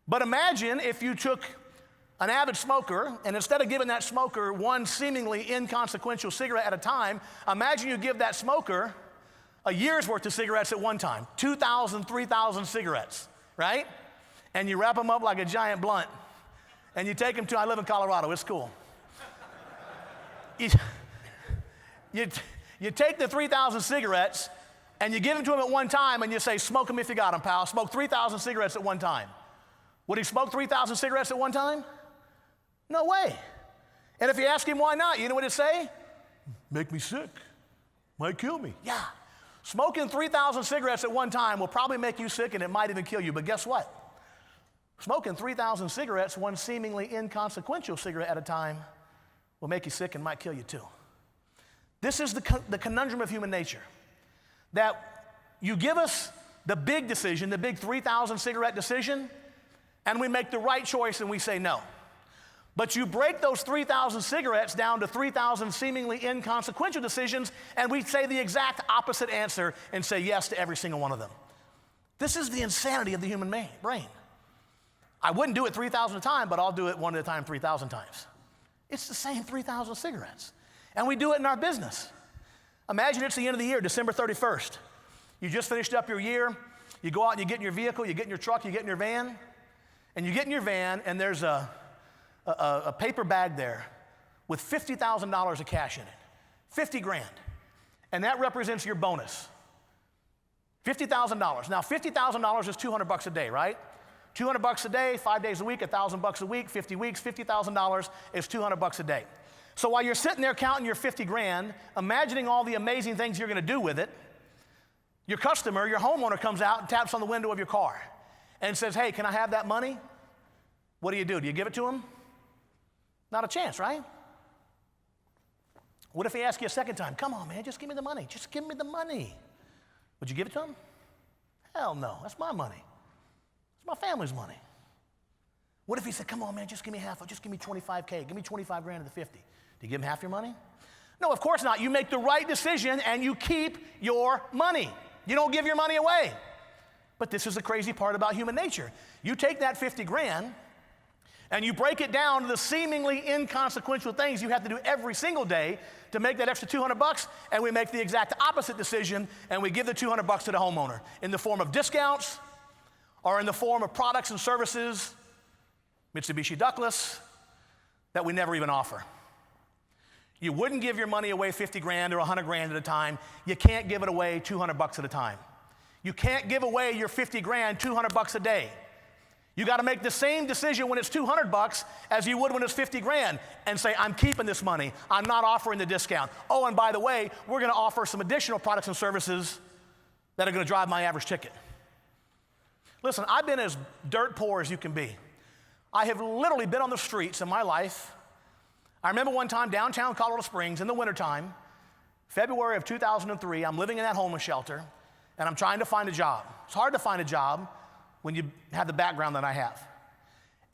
S1: But imagine if you took an avid smoker, and instead of giving that smoker one seemingly inconsequential cigarette at a time, imagine you give that smoker a year's worth of cigarettes at one time, 2,000, 3,000 cigarettes, right? And you wrap them up like a giant blunt, and you take them to, I live in Colorado, it's cool. You take the 3,000 cigarettes, and you give them to him at one time, and you say, smoke them if you got them, pal. Smoke 3,000 cigarettes at one time. Would he smoke 3,000 cigarettes at one time? No way. And if you ask him why not, you know what he'd say? Make me sick. Might kill me. Yeah. Smoking 3,000 cigarettes at one time will probably make you sick, and it might even kill you. But guess what? Smoking 3,000 cigarettes, one seemingly inconsequential cigarette at a time, will make you sick and might kill you too. This is the conundrum of human nature. That you give us the big decision, the big 3,000 cigarette decision, and we make the right choice and we say no. But you break those 3,000 cigarettes down to 3,000 seemingly inconsequential decisions, and we say the exact opposite answer and say yes to every single one of them. This is the insanity of the human brain. I wouldn't do it 3,000 at a time, but I'll do it one at a time 3,000 times. It's the same 3,000 cigarettes. And we do it in our business. Imagine it's the end of the year, December 31st. You just finished up your year. You go out and you get in your vehicle, you get in your truck, you get in your van, and you get in your van, and there's a paper bag there with $50,000 of cash in it. 50 grand. And that represents your bonus. $50,000. Now, $50,000 is $200 a day, right? $200 a day, 5 days a week, $1,000 a week, 50 weeks, $50,000 is $200 a day. So while you're sitting there counting your 50 grand, imagining all the amazing things you're going to do with it, your customer, your homeowner comes out and taps on the window of your car and says, hey, can I have that money? What do? Do you give it to him? Not a chance, right? What if he asks you a second time? Come on, man, just give me the money. Just give me the money. Would you give it to him? Hell no, that's my money. It's my family's money. What if he said, come on, man, just give me half, just give me 25K, give me 25 grand of the 50. Do you give him half your money? No, of course not. You make the right decision and you keep your money. You don't give your money away. But this is the crazy part about human nature. You take that 50 grand and you break it down to the seemingly inconsequential things you have to do every single day to make that extra $200, and we make the exact opposite decision, and we give the $200 to the homeowner in the form of discounts or in the form of products and services, Mitsubishi ductless that we never even offer. You wouldn't give your money away 50 grand or 100 grand at a time. You can't give it away 200 bucks at a time. You can't give away your 50 grand 200 bucks a day. You got to make the same decision when it's 200 bucks as you would when it's 50 grand and say, I'm keeping this money. I'm not offering the discount. Oh, and by the way, we're going to offer some additional products and services that are going to drive my average ticket. Listen, I've been as dirt poor as you can be. I have literally been on the streets in my life. I remember one time downtown Colorado Springs in the wintertime, February of 2003, I'm living in that homeless shelter, and I'm trying to find a job. It's hard to find a job when you have the background that I have.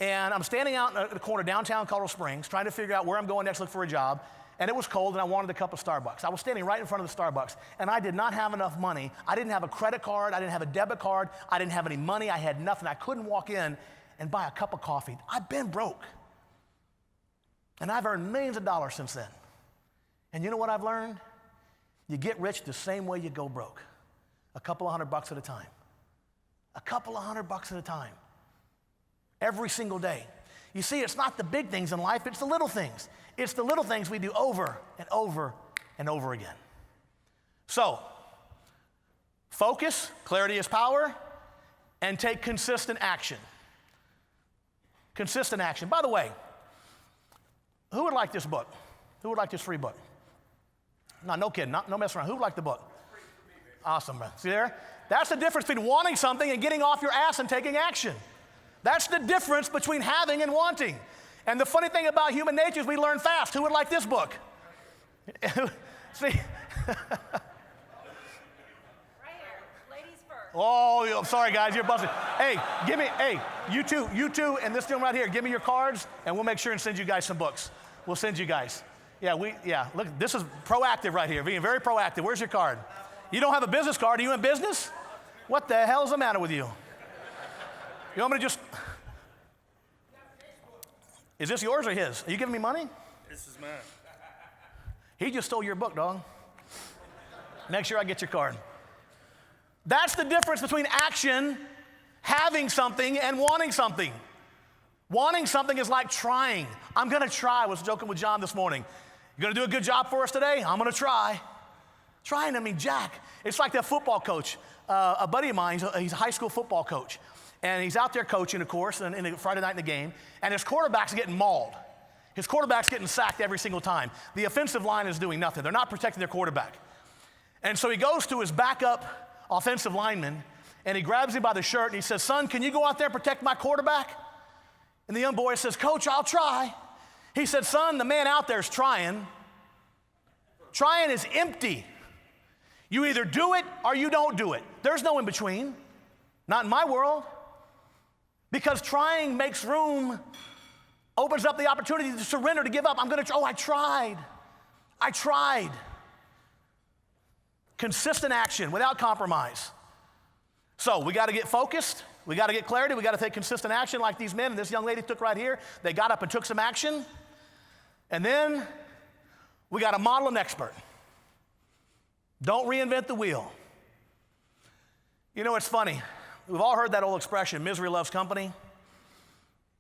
S1: And I'm standing out in the corner downtown Colorado Springs trying to figure out where I'm going next to look for a job, and it was cold, and I wanted a cup of Starbucks. I was standing right in front of the Starbucks, and I did not have enough money. I didn't have a credit card. I didn't have a debit card. I didn't have any money. I had nothing. I couldn't walk in and buy a cup of coffee. I've been broke. And I've earned millions of dollars since then. And you know what I've learned? You get rich the same way you go broke. A couple of $100 at a time. A couple of $100 at a time. Every single day. You see, it's not the big things in life, it's the little things. It's the little things we do over and over and over again. So, focus, clarity is power, and take consistent action. Consistent action. By the way, who would like this book? Who would like this free book? No kidding, no messing around. Who would like the book? Awesome, man. See there? That's the difference between wanting something and getting off your ass and taking action. That's the difference between having and wanting. And the funny thing about human nature is we learn fast. Who would like this book? See?
S2: Right here. Ladies first.
S1: Oh, I'm sorry, guys. You're busted. Hey, you two, and this gentleman right here, give me your cards, and we'll make sure and send you guys some books. We'll send you guys. Look, this is proactive right here, being very proactive. Where's your card? You don't have a business card. Are you in business? What the hell is the matter with you? You want me to just... Is this yours or his? Are you giving me money?
S3: This is mine.
S1: He just stole your book, dog. Make sure I get your card. That's the difference between action, having something, and wanting something. Wanting something is like trying. I'm going to try. I was joking with John this morning. You going to do a good job for us today? I'm going to try. Trying, I mean, Jack. It's like that football coach. A buddy of mine, he's a high school football coach. And he's out there coaching, of course, in the Friday night in the game. And his quarterback's getting mauled. His quarterback's getting sacked every single time. The offensive line is doing nothing. They're not protecting their quarterback. And so he goes to his backup offensive lineman, and he grabs him by the shirt, and he says, son, can you go out there and protect my quarterback? And the young boy says, Coach, I'll try. He said, son, the man out there is trying. Trying is empty. You either do it or you don't do it. There's no in between. Not in my world. Because trying makes room, opens up the opportunity to surrender, to give up. I tried. I tried. Consistent action without compromise. So we got to get focused. We got to get clarity. We got to take consistent action like these men and this young lady took right here. They got up and took some action. And then we got to model an expert. Don't reinvent the wheel. You know, it's funny. We've all heard that old expression, misery loves company,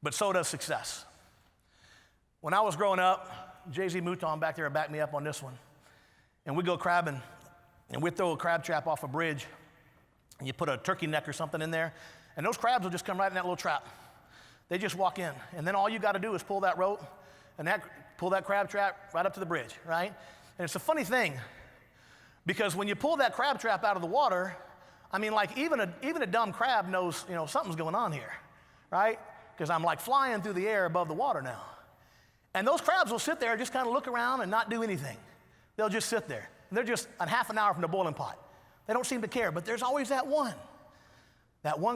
S1: but so does success. When I was growing up, Jay-Z Mouton back there backed me up on this one. And we'd go crabbing, and we'd throw a crab trap off a bridge, and you put a turkey neck or something in there, and those crabs will just come right in that little trap. They just walk in, and then all you got to do is pull that rope and pull that crab trap right up to the bridge, right? And it's a funny thing, because when you pull that crab trap out of the water, I mean, like even a dumb crab knows, something's going on here, right? Because I'm like flying through the air above the water now. And those crabs will sit there and just kind of look around and not do anything. They'll just sit there. And they're just a half an hour from the boiling pot. They don't seem to care, but there's always that one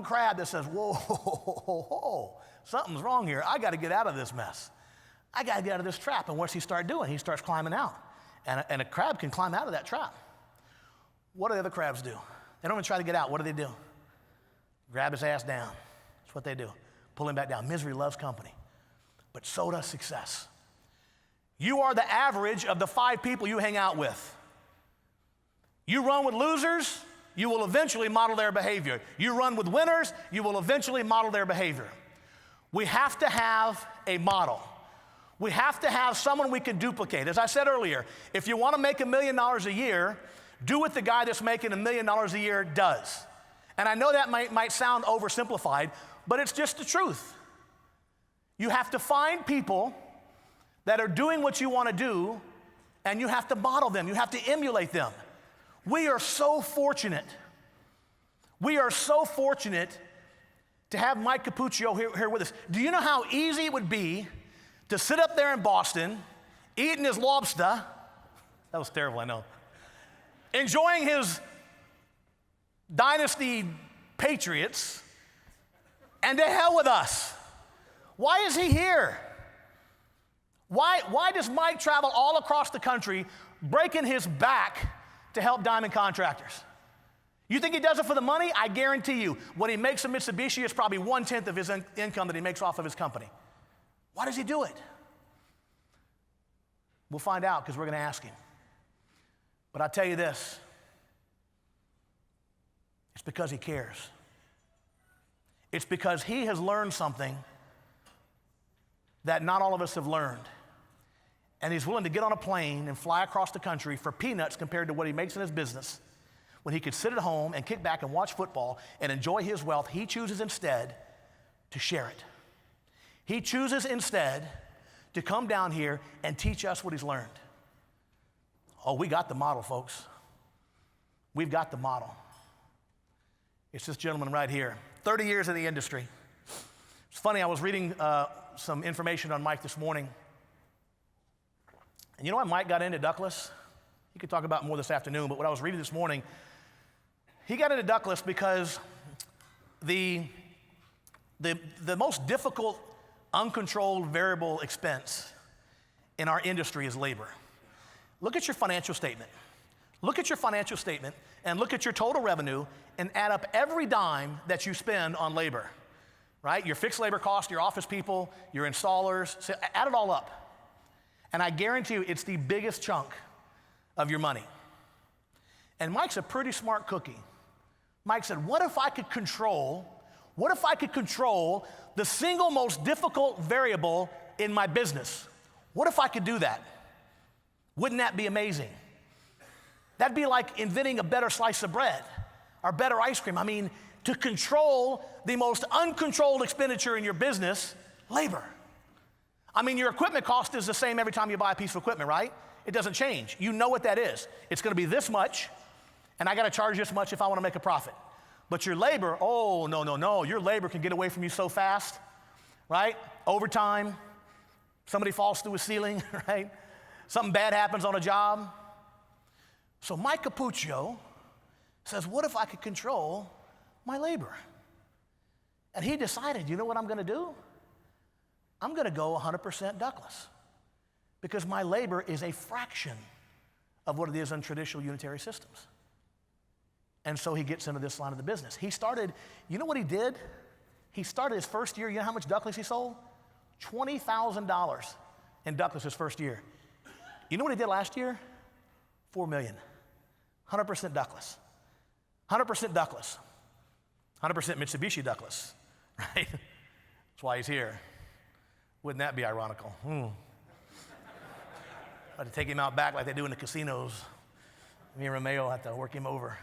S1: crab that says, whoa, something's wrong here. I got to get out of this mess. I got to get out of this trap. And what's he start doing? He starts climbing out. And a crab can climb out of that trap. What do the other crabs do? They don't even try to get out. What do? Grab his ass down. That's what they do. Pull him back down. Misery loves company, but so does success. You are the average of the 5 people you hang out with. You run with losers, you will eventually model their behavior. You run with winners, you will eventually model their behavior. We have to have a model. We have to have someone we can duplicate. As I said earlier, if you want to make $1 million a year, do what the guy that's making $1 million a year does. And I know that might sound oversimplified, but it's just the truth. You have to find people that are doing what you want to do, and you have to model them. You have to emulate them. We are so fortunate. We are so fortunate to have Mike Capuccio here with us. Do you know how easy it would be to sit up there in Boston, eating his lobster? That was terrible, I know. Enjoying his Dynasty Patriots, and to hell with us. Why is he here? Why does Mike travel all across the country, breaking his back to help diamond contractors? You think he does it for the money? I guarantee you, what he makes in Mitsubishi is probably 1/10 of his income that he makes off of his company. Why does he do it? We'll find out because we're going to ask him. But I'll tell you this, it's because he cares. It's because he has learned something that not all of us have learned. And he's willing to get on a plane and fly across the country for peanuts compared to what he makes in his business. When he could sit at home and kick back and watch football and enjoy his wealth, he chooses instead to share it. He chooses instead to come down here and teach us what he's learned. Oh, we got the model, folks. We've got the model. It's this gentleman right here, 30 years in the industry. It's funny, I was reading some information on Mike this morning. And you know why Mike got into ductless? He could talk about more this afternoon, but what I was reading this morning, he got into ductless because the most difficult, uncontrolled variable expense in our industry is labor. Look at your financial statement. Look at your financial statement and look at your total revenue and add up every dime that you spend on labor, right? Your fixed labor cost, your office people, your installers, so add it all up. And I guarantee you it's the biggest chunk of your money. And Mike's a pretty smart cookie. Mike said, what if I could control the single most difficult variable in my business? What if I could do that? Wouldn't that be amazing? That'd be like inventing a better slice of bread or better ice cream. I mean, to control the most uncontrolled expenditure in your business, labor. I mean, your equipment cost is the same every time you buy a piece of equipment, right? It doesn't change. You know what that is. It's going to be this much, and I got to charge this much if I want to make a profit. But your labor, oh, no. Your labor can get away from you so fast, right? Overtime, somebody falls through a ceiling, right? Something bad happens on a job. So Mike Capuccio says, what if I could control my labor? And he decided, you know what I'm going to do? I'm going to go 100% ductless because my labor is a fraction of what it is in traditional unitary systems. And so he gets into this line of the business. He started, you know what he did? He started his first year, you know how much ductless he sold? $20,000 in ductless his first year. You know what he did last year? $4 million. 100% ductless. 100% ductless. 100% Mitsubishi ductless, right? That's why he's here. Wouldn't that be ironical? I had to take him out back like they do in the casinos. Me and Romeo had to work him over.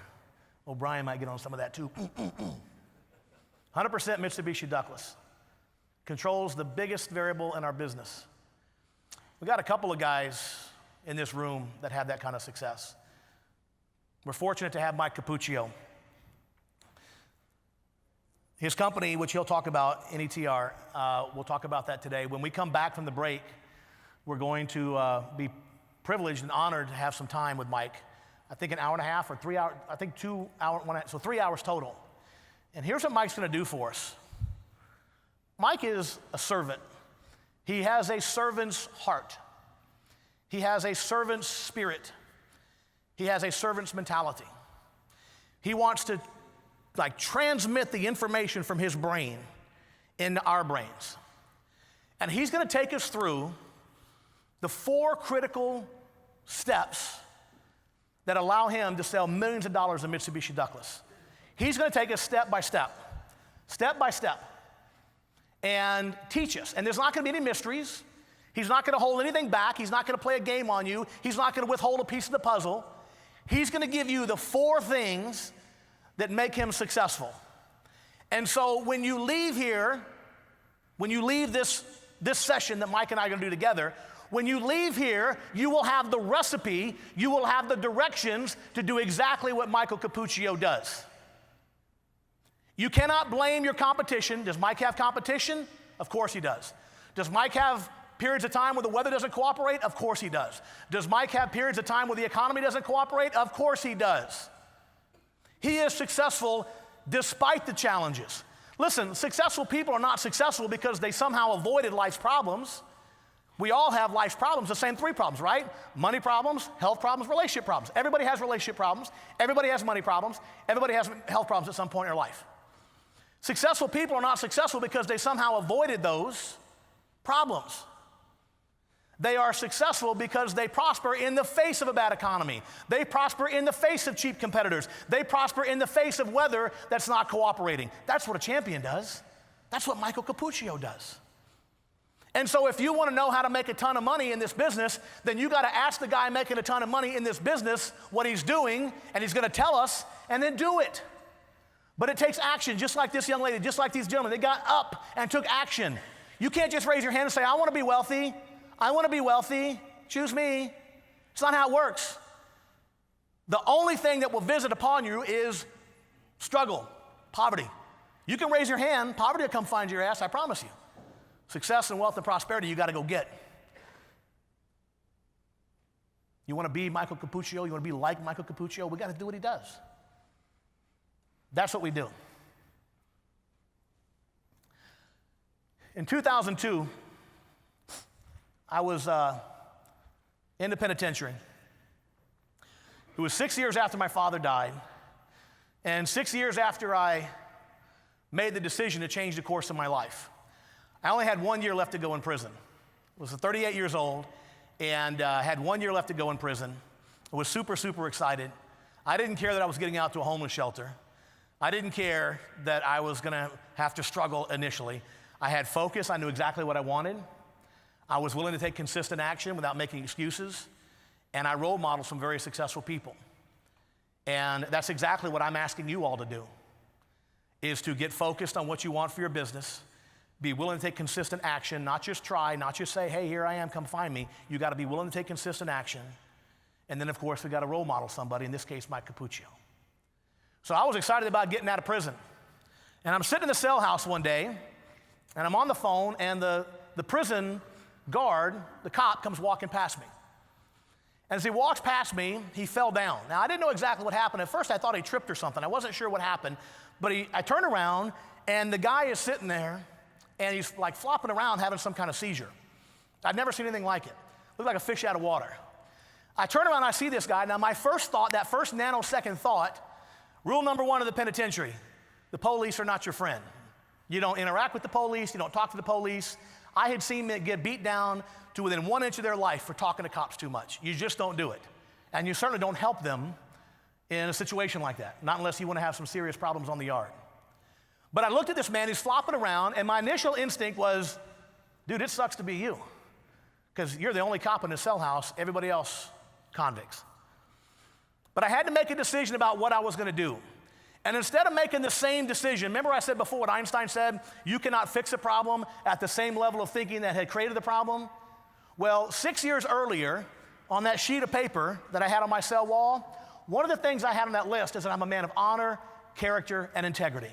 S1: O'Brien might get on some of that too. 100% Mitsubishi ductless. Controls the biggest variable in our business. We got a couple of guys in this room that have that kind of success. We're fortunate to have Mike Capuccio. His company, which he'll talk about, NETR, we'll talk about that today. When we come back from the break, we're going to be privileged and honored to have some time with Mike. I think an hour and a half or 3 hours, I think 2 hours, so 3 hours total. And here's what Mike's going to do for us. Mike is a servant. He has a servant's heart. He has a servant's spirit. He has a servant's mentality. He wants to transmit the information from his brain into our brains. And he's going to take us through the 4 critical steps that allow him to sell millions of dollars of Mitsubishi ductless. He's going to take us step by step. and teach us. And there's not going to be any mysteries. He's not going to hold anything back. He's not going to play a game on you. He's not going to withhold a piece of the puzzle. He's going to give you the 4 things that make him successful. And so when you leave here, when you leave this session that Mike and I are going to do together, when you leave here, you will have the recipe, you will have the directions to do exactly what Michael Capuccio does. You cannot blame your competition. Does Mike have competition? Of course he does. Does Mike have periods of time where the weather doesn't cooperate? Of course he does. Does Mike have periods of time where the economy doesn't cooperate? Of course he does. He is successful despite the challenges. Listen, successful people are not successful because they somehow avoided life's problems. We all have life's problems, the same 3 problems, right? Money problems, health problems, relationship problems. Everybody has relationship problems. Everybody has money problems. Everybody has health problems at some point in their life. Successful people are not successful because they somehow avoided those problems. They are successful because they prosper in the face of a bad economy. They prosper in the face of cheap competitors. They prosper in the face of weather that's not cooperating. That's what a champion does. That's what Michael Capuccio does. And so if you want to know how to make a ton of money in this business, then you got to ask the guy making a ton of money in this business what he's doing, and he's going to tell us, and then do it. But it takes action, just like this young lady, just like these gentlemen. They got up and took action. You can't just raise your hand and say, I want to be wealthy. I want to be wealthy. Choose me. It's not how it works. The only thing that will visit upon you is struggle, poverty. You can raise your hand. Poverty will come find your ass, I promise you. Success and wealth and prosperity, you got to go get. You want to be Michael Capuccio? You want to be like Michael Capuccio? We got to do what he does. That's what we do. In 2002, I was in the penitentiary. It was 6 years after my father died, and 6 years after I made the decision to change the course of my life. I only had 1 year left to go in prison. I was 38 years old and had 1 year left to go in prison. I was super, super excited. I didn't care that I was getting out to a homeless shelter. I didn't care that I was going to have to struggle initially. I had focus. I knew exactly what I wanted. I was willing to take consistent action without making excuses. And I role modeled some very successful people. And that's exactly what I'm asking you all to do, is to get focused on what you want for your business. Be willing to take consistent action, not just try, not just say, hey, here I am, come find me. You got to be willing to take consistent action. And then, of course, we got to role model somebody, in this case, Mike Capuccio. So I was excited about getting out of prison. And I'm sitting in the cell house one day, and I'm on the phone, and the prison guard, the cop, comes walking past me. And as he walks past me, he fell down. Now, I didn't know exactly what happened. At first, I thought he tripped or something. I wasn't sure what happened. But I turned around, and the guy is sitting there, and he's like flopping around having some kind of seizure. I'd never seen anything like it. Looked like a fish out of water. I turn around and I see this guy. Now my first thought, that first nanosecond thought, rule number 1 of the penitentiary, the police are not your friend. You don't interact with the police, you don't talk to the police. I had seen men get beat down to within 1 inch of their life for talking to cops too much. You just don't do it. And you certainly don't help them in a situation like that, not unless you want to have some serious problems on the yard. But I looked at this man, he's flopping around, and my initial instinct was, dude, it sucks to be you. Because you're the only cop in the cell house, everybody else convicts. But I had to make a decision about what I was going to do. And instead of making the same decision, remember I said before what Einstein said, you cannot fix a problem at the same level of thinking that had created the problem? Well, 6 years earlier, on that sheet of paper that I had on my cell wall, one of the things I had on that list is that I'm a man of honor, character, and integrity.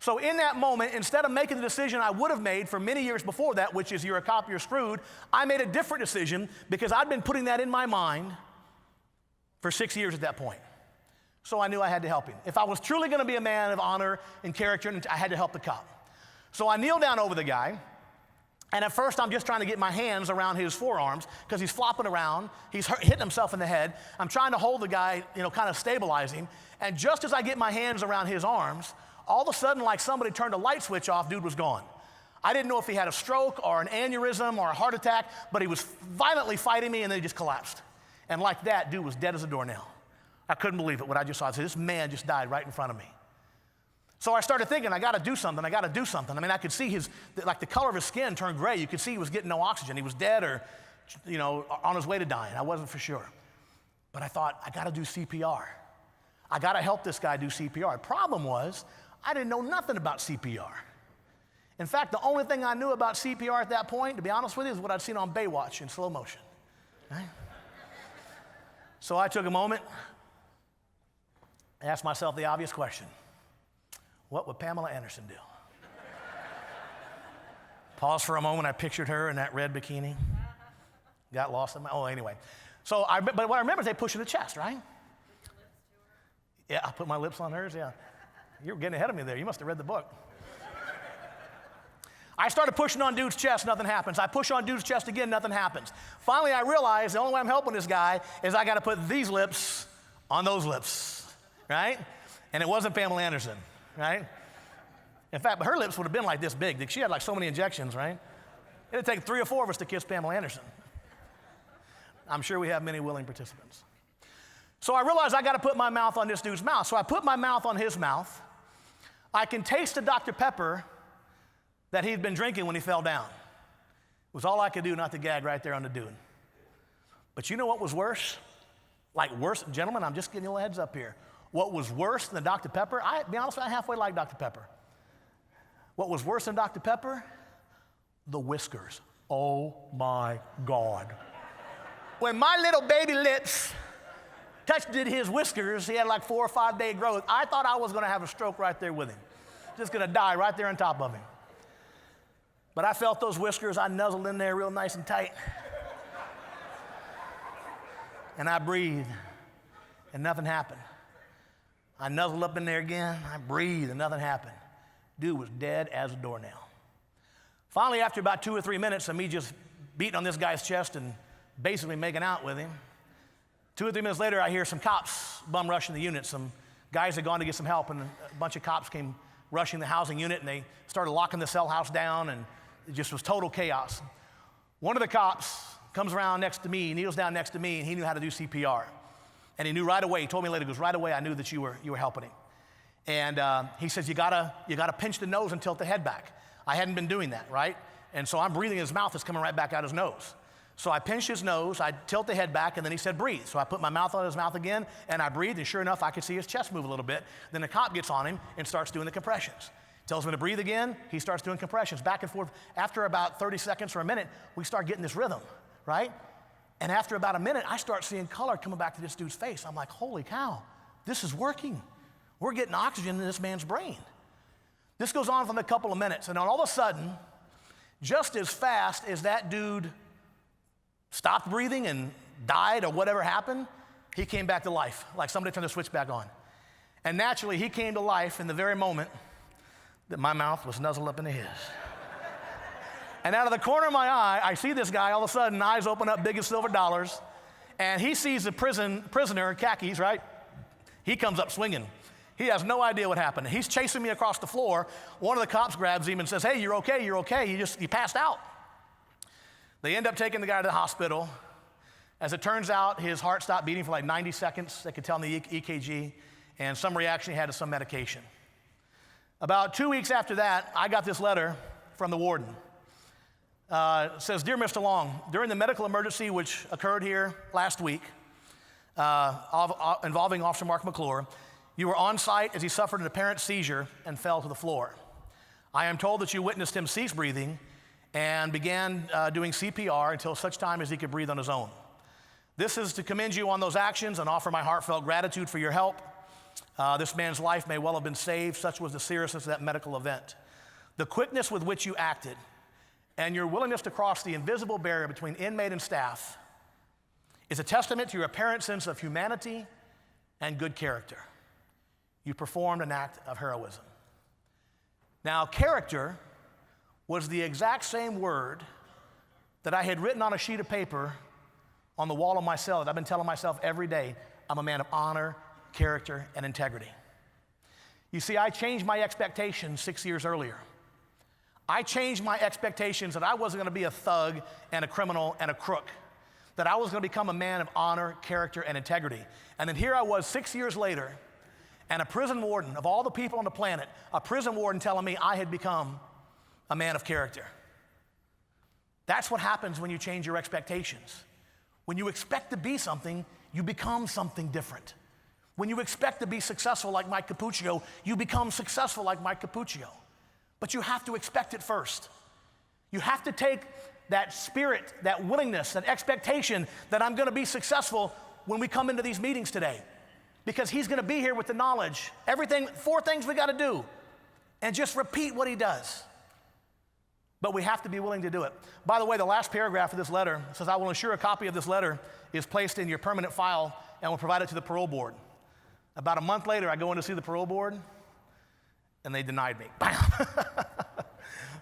S1: So in that moment, instead of making the decision I would have made for many years before that, which is you're a cop, you're screwed, I made a different decision because I'd been putting that in my mind for 6 years at that point. So I knew I had to help him. If I was truly going to be a man of honor and character, I had to help the cop. So I kneel down over the guy, and at first I'm just trying to get my hands around his forearms because he's flopping around, he's hitting himself in the head. I'm trying to hold the guy, kind of stabilize him, and just as I get my hands around his arms, all of a sudden, like somebody turned a light switch off, dude was gone. I didn't know if he had a stroke or an aneurysm or a heart attack, but he was violently fighting me, and then he just collapsed. And like that, dude was dead as a doornail. I couldn't believe it, what I just saw. I said, this man just died right in front of me. So I started thinking, I got to do something. I mean, I could see like the color of his skin turned gray. You could see he was getting no oxygen. He was dead or, on his way to dying. I wasn't for sure. But I thought, I got to do CPR. I got to help this guy do CPR. Problem was, I didn't know nothing about CPR. In fact, the only thing I knew about CPR at that point, to be honest with you, is what I'd seen on Baywatch in slow motion. Right? So I took a moment, asked myself the obvious question. What would Pamela Anderson do? Pause for a moment. I pictured her in that red bikini. Got lost in anyway. But what I remember is they push in the chest, right? Yeah, I put my lips on hers, yeah. You were getting ahead of me there. You must have read the book. I started pushing on dude's chest, nothing happens. I push on dude's chest again, nothing happens. Finally, I realized the only way I'm helping this guy is I got to put these lips on those lips, right? And it wasn't Pamela Anderson, right? In fact, her lips would have been like this big. She had like so many injections, right? It would take 3 or 4 of us to kiss Pamela Anderson. I'm sure we have many willing participants. So I realized I got to put my mouth on this dude's mouth. So I put my mouth on his mouth. I can taste the Dr. Pepper that he'd been drinking when he fell down. It was all I could do not to gag right there on the dude. But you know what was worse? Like worse, gentlemen, I'm just giving you a heads up here. What was worse than Dr. Pepper? Be honest, I halfway like Dr. Pepper. What was worse than Dr. Pepper? The whiskers. Oh my God. When my little baby lips touched his whiskers, he had like 4 or 5 day growth. I thought I was gonna have a stroke right there with him. Just gonna die right there on top of him. But I felt those whiskers. I nuzzled in there real nice and tight. And I breathed, and nothing happened. I nuzzled up in there again. I breathed, and nothing happened. Dude was dead as a doornail. Finally, after about 2 or 3 minutes of me just beating on this guy's chest and basically making out with him, 2 or 3 minutes later, I hear some cops bum rushing the unit. Some guys had gone to get some help, and a bunch of cops came rushing the housing unit, and they started locking the cell house down, and it just was total chaos. One of the cops comes around next to me, kneels down next to me, and he knew how to do CPR. And he knew right away, he told me later, he goes, right away, I knew that you were helping him. And he says, you gotta pinch the nose and tilt the head back. I hadn't been doing that, right? And so I'm breathing in his mouth, it's coming right back out his nose. So I pinched his nose, I tilt the head back, and then he said, breathe. So I put my mouth on his mouth again, and I breathed, and sure enough, I could see his chest move a little bit. Then the cop gets on him and starts doing the compressions. Tells him to breathe again, he starts doing compressions, back and forth. After about 30 seconds or a minute, we start getting this rhythm, right? And after about a minute, I start seeing color coming back to this dude's face. I'm like, holy cow, this is working. We're getting oxygen in this man's brain. This goes on for a couple of minutes, and then all of a sudden, just as fast as that dude stopped breathing and died or whatever happened, he came back to life, like somebody turned the switch back on. And naturally, he came to life in the very moment that my mouth was nuzzled up into his. And out of the corner of my eye, I see this guy, all of a sudden, eyes open up big as silver dollars, and he sees the prisoner, khakis, right? He comes up swinging. He has no idea what happened. He's chasing me across the floor. One of the cops grabs him and says, hey, you're okay, you're okay. He passed out. They end up taking the guy to the hospital. As it turns out, his heart stopped beating for like 90 seconds. They could tell in the EKG, and some reaction he had to some medication. About 2 weeks after that, I got this letter from the warden. It says, Dear Mr. Long, during the medical emergency which occurred here last week involving Officer Mark McClure, you were on site as he suffered an apparent seizure and fell to the floor. I am told that you witnessed him cease breathing and began doing CPR until such time as he could breathe on his own. This is to commend you on those actions and offer my heartfelt gratitude for your help. This man's life may well have been saved. Such was the seriousness of that medical event. The quickness with which you acted and your willingness to cross the invisible barrier between inmate and staff is a testament to your apparent sense of humanity and good character. You performed an act of heroism. Now, character was the exact same word that I had written on a sheet of paper on the wall of my cell that I've been telling myself every day, I'm a man of honor, character, and integrity. You see, I changed my expectations 6 years earlier. I changed my expectations that I wasn't going to be a thug and a criminal and a crook, that I was going to become a man of honor, character, and integrity. And then here I was 6 years later, and a prison warden, of all the people on the planet, a prison warden telling me I had become a man of character. That's what happens when you change your expectations. When you expect to be something, you become something different. When you expect to be successful like Mike Capuccio, you become successful like Mike Capuccio. But you have to expect it first. You have to take that spirit, that willingness, that expectation that I'm going to be successful when we come into these meetings today. Because he's going to be here with the knowledge. Everything, 4 things we got to do. And just repeat what he does. But we have to be willing to do it. By the way, the last paragraph of this letter says, I will ensure a copy of this letter is placed in your permanent file and will provide it to the parole board. About a month later, I go in to see the parole board, and they denied me.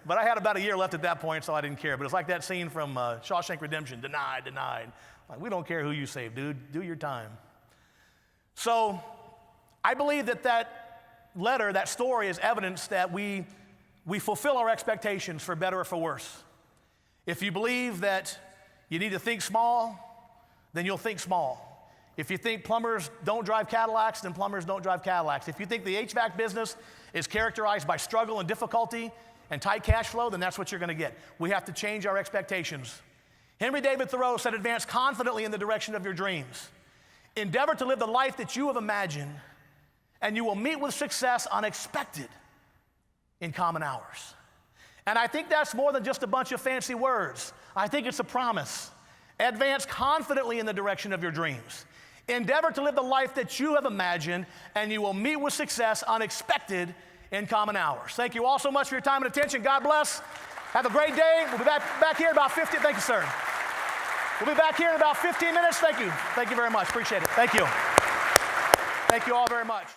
S1: But I had about a year left at that point, so I didn't care. But it's like that scene from Shawshank Redemption, denied, denied. Like, we don't care who you save, dude. Do your time. So I believe that letter, that story, is evidence that we fulfill our expectations for better or for worse. If you believe that you need to think small, then you'll think small. If you think plumbers don't drive Cadillacs, then plumbers don't drive Cadillacs. If you think the HVAC business is characterized by struggle and difficulty and tight cash flow, then that's what you're going to get. We have to change our expectations. Henry David Thoreau said, advance confidently in the direction of your dreams. Endeavor to live the life that you have imagined, and you will meet with success unexpected in common hours. And I think that's more than just a bunch of fancy words. I think it's a promise. Advance confidently in the direction of your dreams. Endeavor to live the life that you have imagined, and you will meet with success unexpected in common hours. Thank you all so much for your time and attention. God bless. Have a great day. We'll be back here in about 15. Thank you, sir. We'll be back here in about 15 minutes. Thank you. Thank you very much. Appreciate it. Thank you. Thank you all very much.